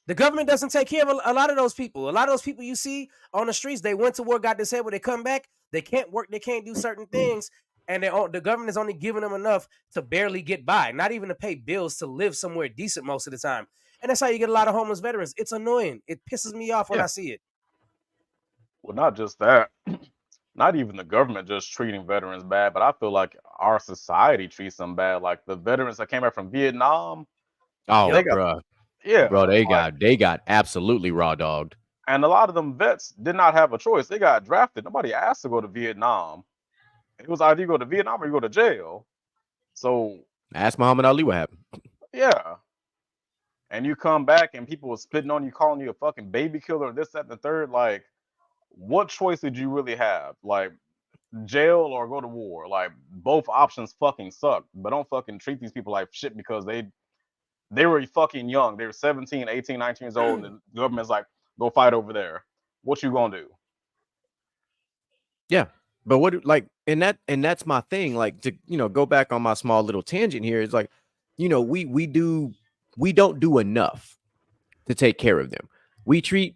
The government doesn't take care of a lot of those people. A lot of those people you see on the streets, they went to work, got disabled, they come back, they can't work, they can't do certain things, and the government is only giving them enough to barely get by, not even to pay bills, to live somewhere decent most of the time. And that's how you get a lot of homeless veterans. It's annoying. It pisses me off when I see it. Well, not just that. Not even the government just treating veterans bad, but I feel like our society treats them bad. Like the veterans that came back from Vietnam. Oh, bro. Yeah. Bro, they got absolutely raw dogged. And a lot of them vets did not have a choice. They got drafted. Nobody asked to go to Vietnam. It was either you go to Vietnam or you go to jail. So ask Muhammad Ali what happened. Yeah. And you come back and people were spitting on you, calling you a fucking baby killer, this, that, and the third. Like, what choice did you really have? Like, jail or go to war? Like, both options fucking suck. But don't fucking treat these people like shit because they were fucking young. They were 17, 18, 19 years old, and the government's like, go fight over there. What you gonna do? Yeah. But what, like, and that's my thing. Like, to go back on my small little tangent here, is like, we don't do enough to take care of them. We treat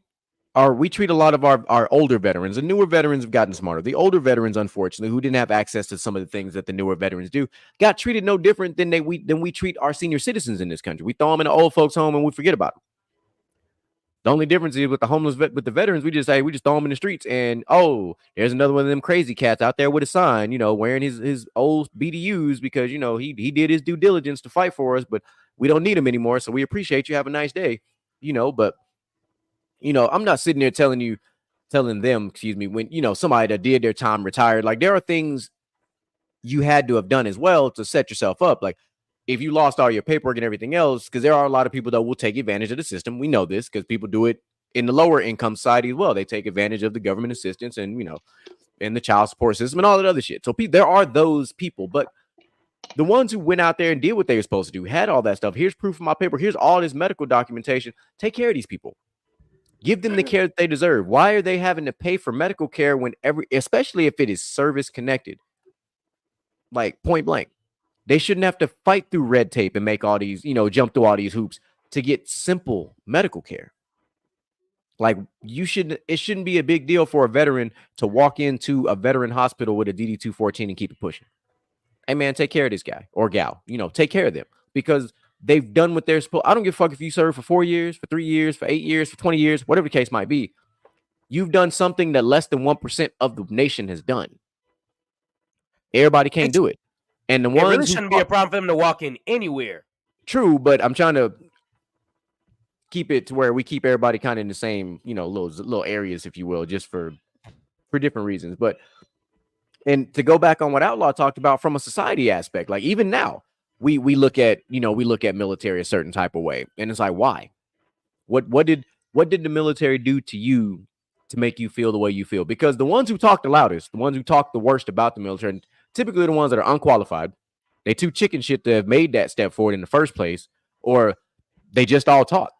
a lot of our older veterans. The newer veterans have gotten smarter. The older veterans, unfortunately, who didn't have access to some of the things that the newer veterans do, got treated no different than we treat our senior citizens in this country. We throw them in an old folks' home and we forget about them. The only difference is with the homeless with the veterans, we just throw them in the streets, and there's another one of them crazy cats out there with a sign, wearing his old BDUs because he did his due diligence to fight for us, but we don't need him anymore. So we appreciate you. Have a nice day, But I'm not sitting there telling them, when somebody that did their time retired. Like, there are things you had to have done as well to set yourself up. Like, if you lost all your paperwork and everything else, because there are a lot of people that will take advantage of the system. We know this because people do it in the lower income society as well. They take advantage of the government assistance and, and the child support system and all that other shit. So there are those people, but the ones who went out there and did what they were supposed to do, had all that stuff. Here's proof of my paper. Here's all this medical documentation. Take care of these people. Give them the care that they deserve. Why are they having to pay for medical care especially if it is service connected? Like, point blank. They shouldn't have to fight through red tape and make all these, jump through all these hoops to get simple medical care. Like it shouldn't be a big deal for a veteran to walk into a veteran hospital with a DD-214 and keep it pushing. Hey man, take care of this guy or gal, take care of them because they've done what they're supposed. I don't give a fuck if you serve for 4 years, for 3 years, for 8 years, for 20 years, whatever the case might be. You've done something that less than 1% of the nation has done. Everybody can't do it. And the ones really shouldn't be a problem for them to walk in anywhere. True, but I'm trying to keep it to where we keep everybody kind of in the same, little areas, if you will, just for different reasons. But and to go back on what Outlaw talked about from a society aspect, like even now, we look at military a certain type of way, and it's like, why? What did the military do to you to make you feel the way you feel? Because the ones who talk the loudest, the ones who talk the worst about the military, typically the ones that are unqualified, they too chicken shit to have made that step forward in the first place, or they just all talk.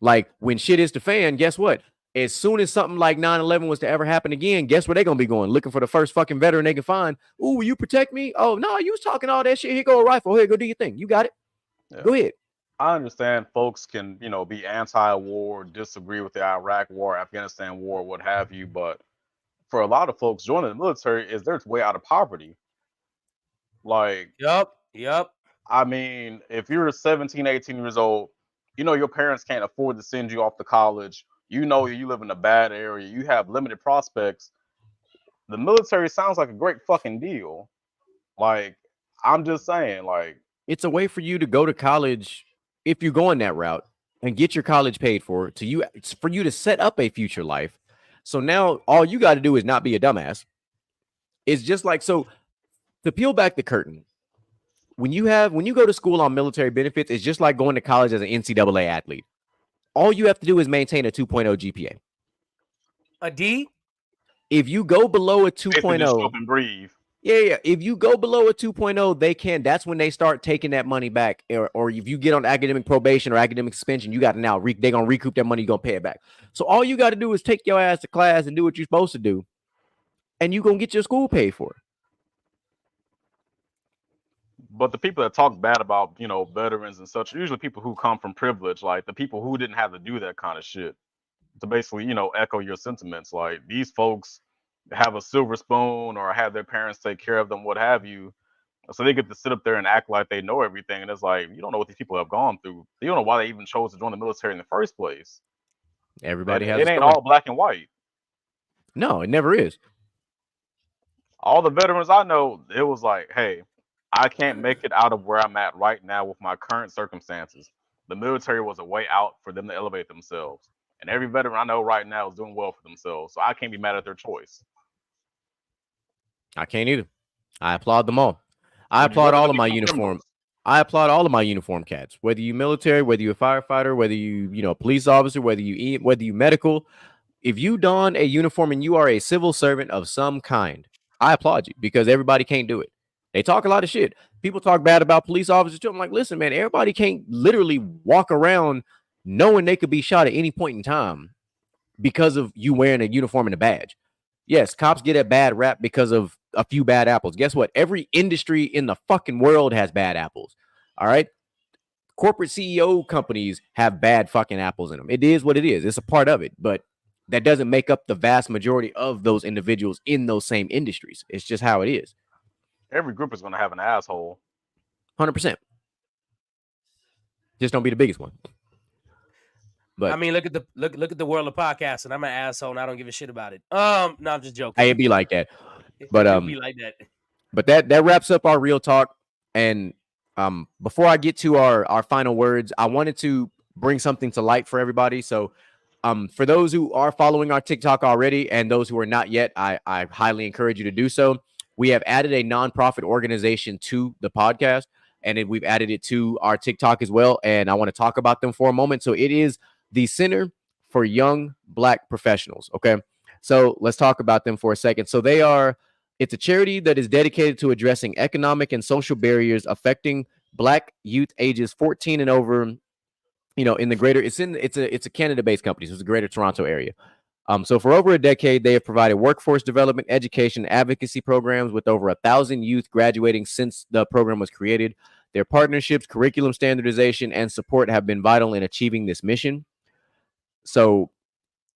Like when shit is the fan, guess what? As soon as something like 9/11 was to ever happen again, guess where they're gonna be going? Looking for the first fucking veteran they can find. Ooh, will you protect me? Oh no, you was talking all that shit. Here go a rifle. Here, go do your thing. You got it. Yeah. Go ahead. I understand folks can, be anti-war, disagree with the Iraq war, Afghanistan war, what have you, but for a lot of folks, joining the military is their way out of poverty. Like, yep. I mean, if you're 17, 18 years old, your parents can't afford to send you off to college. You live in a bad area. You have limited prospects. The military sounds like a great fucking deal. Like, I'm just saying, like, it's a way for you to go to college if you're going that route and get your college paid for for you to set up a future life. So now all you got to do is not be a dumbass. It's just like, so to peel back the curtain, when you go to school on military benefits, it's just like going to college as an NCAA athlete. All you have to do is maintain a 2.0 GPA. A D? If you go below a 2.0, just up and breathe. Yeah. If you go below a 2.0, that's when they start taking that money back. Or if you get on academic probation or academic suspension, you got to now, they're going to recoup that money, you're going to pay it back. So all you got to do is take your ass to class and do what you're supposed to do. And you're going to get your school paid for. But the people that talk bad about, veterans and such, usually people who come from privilege, like the people who didn't have to do that kind of shit. To basically, echo your sentiments. Like, these folks have a silver spoon or have their parents take care of them, what have you. So they get to sit up there and act like they know everything. And it's like, you don't know what these people have gone through. You don't know why they even chose to join the military in the first place. Everybody has. It ain't all black and white. No, it never is. All the veterans I know, it was like, hey, I can't make it out of where I'm at right now with my current circumstances. The military was a way out for them to elevate themselves. And every veteran I know right now is doing well for themselves. So I can't be mad at their choice. I can't either. I applaud them all. I applaud all of my uniform. I applaud all of my uniform cats. Whether you military, whether you a firefighter, whether you police officer, whether you medical. If you don a uniform and you are a civil servant of some kind, I applaud you because everybody can't do it. They talk a lot of shit. People talk bad about police officers too. I'm like, listen, man, everybody can't literally walk around knowing they could be shot at any point in time because of you wearing a uniform and a badge. Yes, cops get a bad rap because of a few bad apples. Guess what? Every industry in the fucking world has bad apples. All right. Corporate CEO companies have bad fucking apples in them. It is what it is. It's a part of it, but that doesn't make up the vast majority of those individuals in those same industries. It's just how it is. Every group is going to have an asshole. 100%. Just don't be the biggest one. But I mean, look at the world of podcasts, and I'm an asshole, and I don't give a shit about it. No, I'm just joking. It'd be like that. But it'd be like that. But that wraps up our real talk. And before I get to our final words, I wanted to bring something to light for everybody. So for those who are following our TikTok already and those who are not yet, I highly encourage you to do so. We have added a nonprofit organization to the podcast, and we've added it to our TikTok as well. And I want to talk about them for a moment. So it is the Center for Young Black Professionals. Okay. So let's talk about them for a second. So it's a charity that is dedicated to addressing economic and social barriers affecting Black youth ages 14 and over, in the greater, it's a Canada-based company. So it's the greater Toronto area. So for over a decade, they have provided workforce development, education, advocacy programs with over 1,000 youth graduating since the program was created. Their partnerships, curriculum standardization, and support have been vital in achieving this mission. So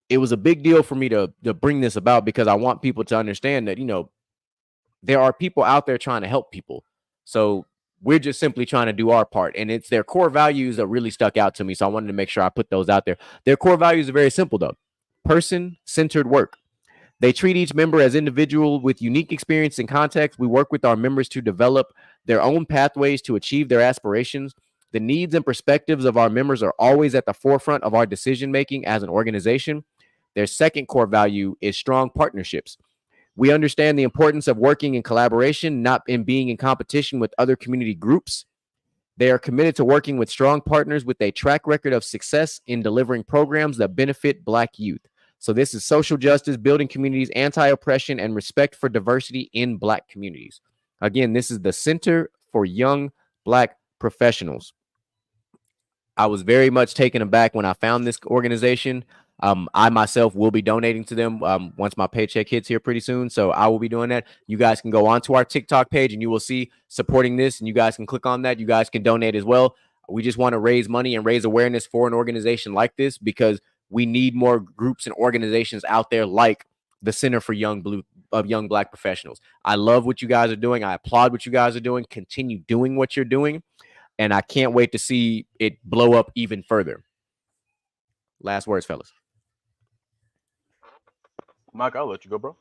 it was a big deal for me to bring this about, because I want people to understand that, there are people out there trying to help people. So we're just simply trying to do our part. And it's their core values that really stuck out to me. So I wanted to make sure I put those out there. Their core values are very simple, though. Person-centered work. They treat each member as individual with unique experience and context. We work with our members to develop their own pathways to achieve their aspirations. The needs and perspectives of our members are always at the forefront of our decision-making as an organization. Their second core value is strong partnerships. We understand the importance of working in collaboration, not in being in competition with other community groups. They are committed to working with strong partners with a track record of success in delivering programs that benefit Black youth. So this is social justice, building communities, anti-oppression, and respect for diversity in Black communities. Again, this is the Center for Young Black Professionals. I was very much taken aback when I found this organization. I myself will be donating to them once my paycheck hits here pretty soon. So I will be doing that. You guys can go onto our TikTok page and you will see supporting this, and you guys can click on that. You guys can donate as well. We just want to raise money and raise awareness for an organization like this, because we need more groups and organizations out there like the Center for Young Black Professionals. I love what you guys are doing. I applaud what you guys are doing. Continue doing what you're doing. And I can't wait to see it blow up even further. Last words, fellas. Mike, I'll let you go, bro.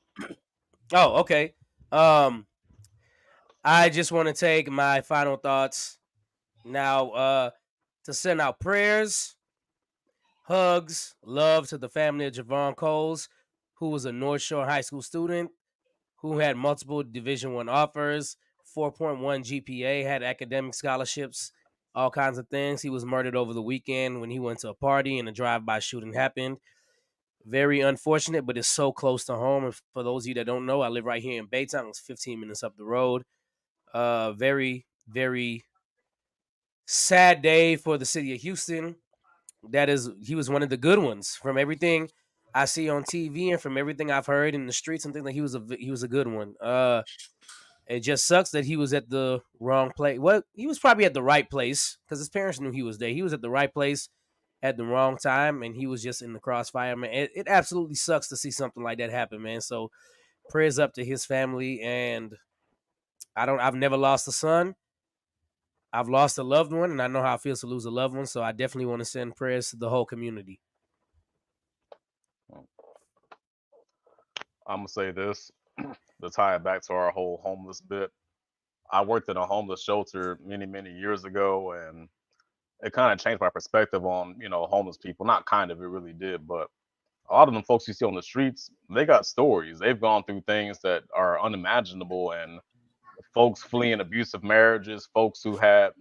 Oh, okay. I just want to take my final thoughts now to send out prayers, hugs, love to the family of Javon Coles, who was a North Shore High School student who had multiple Division I offers, 4.1 GPA, had academic scholarships, all kinds of things. He was murdered over the weekend when he went to a party and a drive-by shooting happened. Very unfortunate, but it's so close to home. And for those of you that don't know, I live right here in Baytown. It's 15 minutes up the road. Very, very sad day for the city of Houston. He was one of the good ones. From everything I see on TV and from everything I've heard in the streets, and things, like he was a good one. It just sucks that he was at the wrong place. Well, he was probably at the right place because his parents knew he was there. He was at the right place at the wrong time, and he was just in the crossfire, man. It absolutely sucks to see something like that happen, man. So prayers up to his family. And I've never lost a son. I've lost a loved one, and I know how it feels to lose a loved one. So I definitely want to send prayers to the whole community. I'm going to say this to tie it back to our whole homeless bit. I worked in a homeless shelter many, many years ago, and it kind of changed my perspective on, homeless people. Not kind of, it really did. But a lot of them folks you see on the streets, they got stories. They've gone through things that are unimaginable, and folks fleeing abusive marriages, folks who had,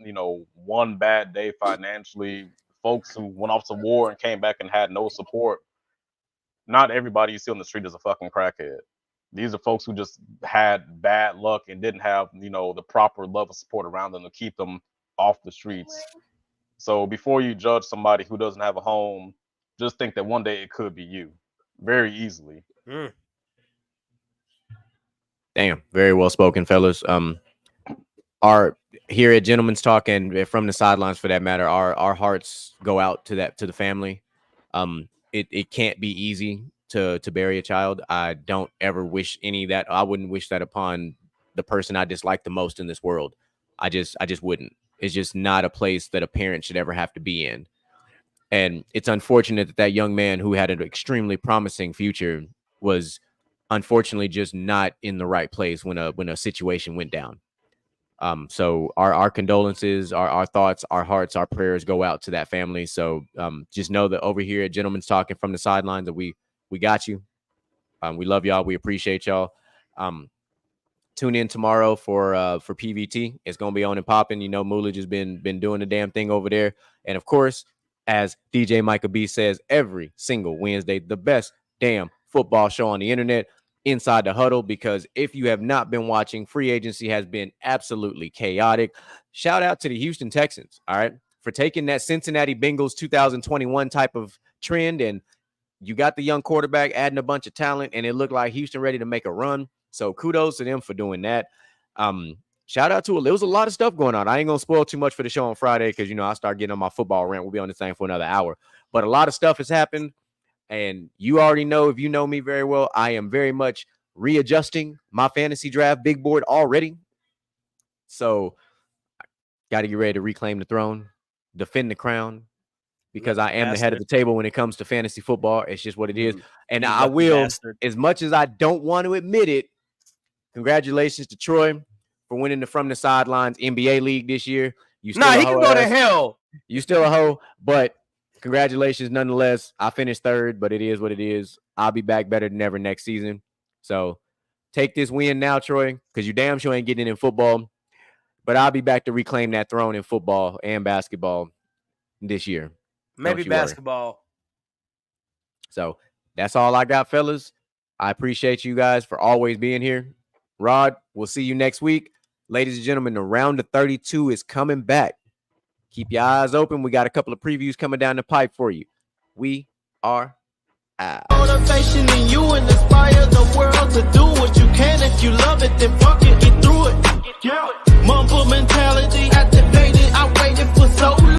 one bad day financially, folks who went off to war and came back and had no support. Not everybody you see on the street is a fucking crackhead. These are folks who just had bad luck and didn't have, the proper love and support around them to keep them off the streets. So before you judge somebody who doesn't have a home, just think that one day it could be you, very easily. Damn, very well spoken, fellas. Our here at Gentlemen's Talk, and from the sidelines for that matter, our hearts go out to the family. It can't be easy to bury a child. I don't ever wish any of that. I wouldn't wish that upon the person I dislike the most in this world. I just wouldn't. It's just not a place that a parent should ever have to be in. And it's unfortunate that young man who had an extremely promising future was unfortunately just not in the right place when a situation went down. So our condolences, our thoughts, our hearts, our prayers go out to that family. So just know that over here at Gentlemen's Talking from the sidelines, that we got you. We love y'all. We appreciate y'all. Tune in tomorrow for PVT. It's gonna be on and popping. Moolage has been doing the damn thing over there. And of course, as DJ Micah B says every single Wednesday, the best damn football show on the internet, Inside the Huddle. Because if you have not been watching, free agency has been absolutely chaotic. Shout out to the Houston Texans, all right, for taking that Cincinnati Bengals 2021 type of trend, and you got the young quarterback, adding a bunch of talent, and it looked like Houston ready to make a run. So kudos to them for doing that. shout out to it. There was a lot of stuff going on. I ain't gonna spoil too much for the show on Friday because I start getting on my football rant. We'll be on this thing for another hour. But a lot of stuff has happened, and you already know, if you know me very well, I am very much readjusting my fantasy draft big board already. So got to get ready to reclaim the throne, defend the crown, because I am the head of the table when it comes to fantasy football. It's just what it is. And I will, as much as I don't want to admit it, congratulations to Troy for winning the From the Sidelines NBA League this year. You still he can go to hell. You still a hoe, but congratulations nonetheless. I finished third, but it is what it is. I'll be back better than ever next season. So take this win now, Troy, because you damn sure ain't getting it in football. But I'll be back to reclaim that throne in football and basketball this year. Maybe basketball. Worry. So that's all I got, fellas. I appreciate you guys for always being here. Rod, we'll see you next week. Ladies and gentlemen, the round of 32 is coming back. Keep your eyes open. We got a couple of previews coming down the pipe for you. We are out. Motivation in you and inspire the world to do what you can. If you love it, then fuck it, get through it. Yeah. Mumble mentality activated. I waited for so long.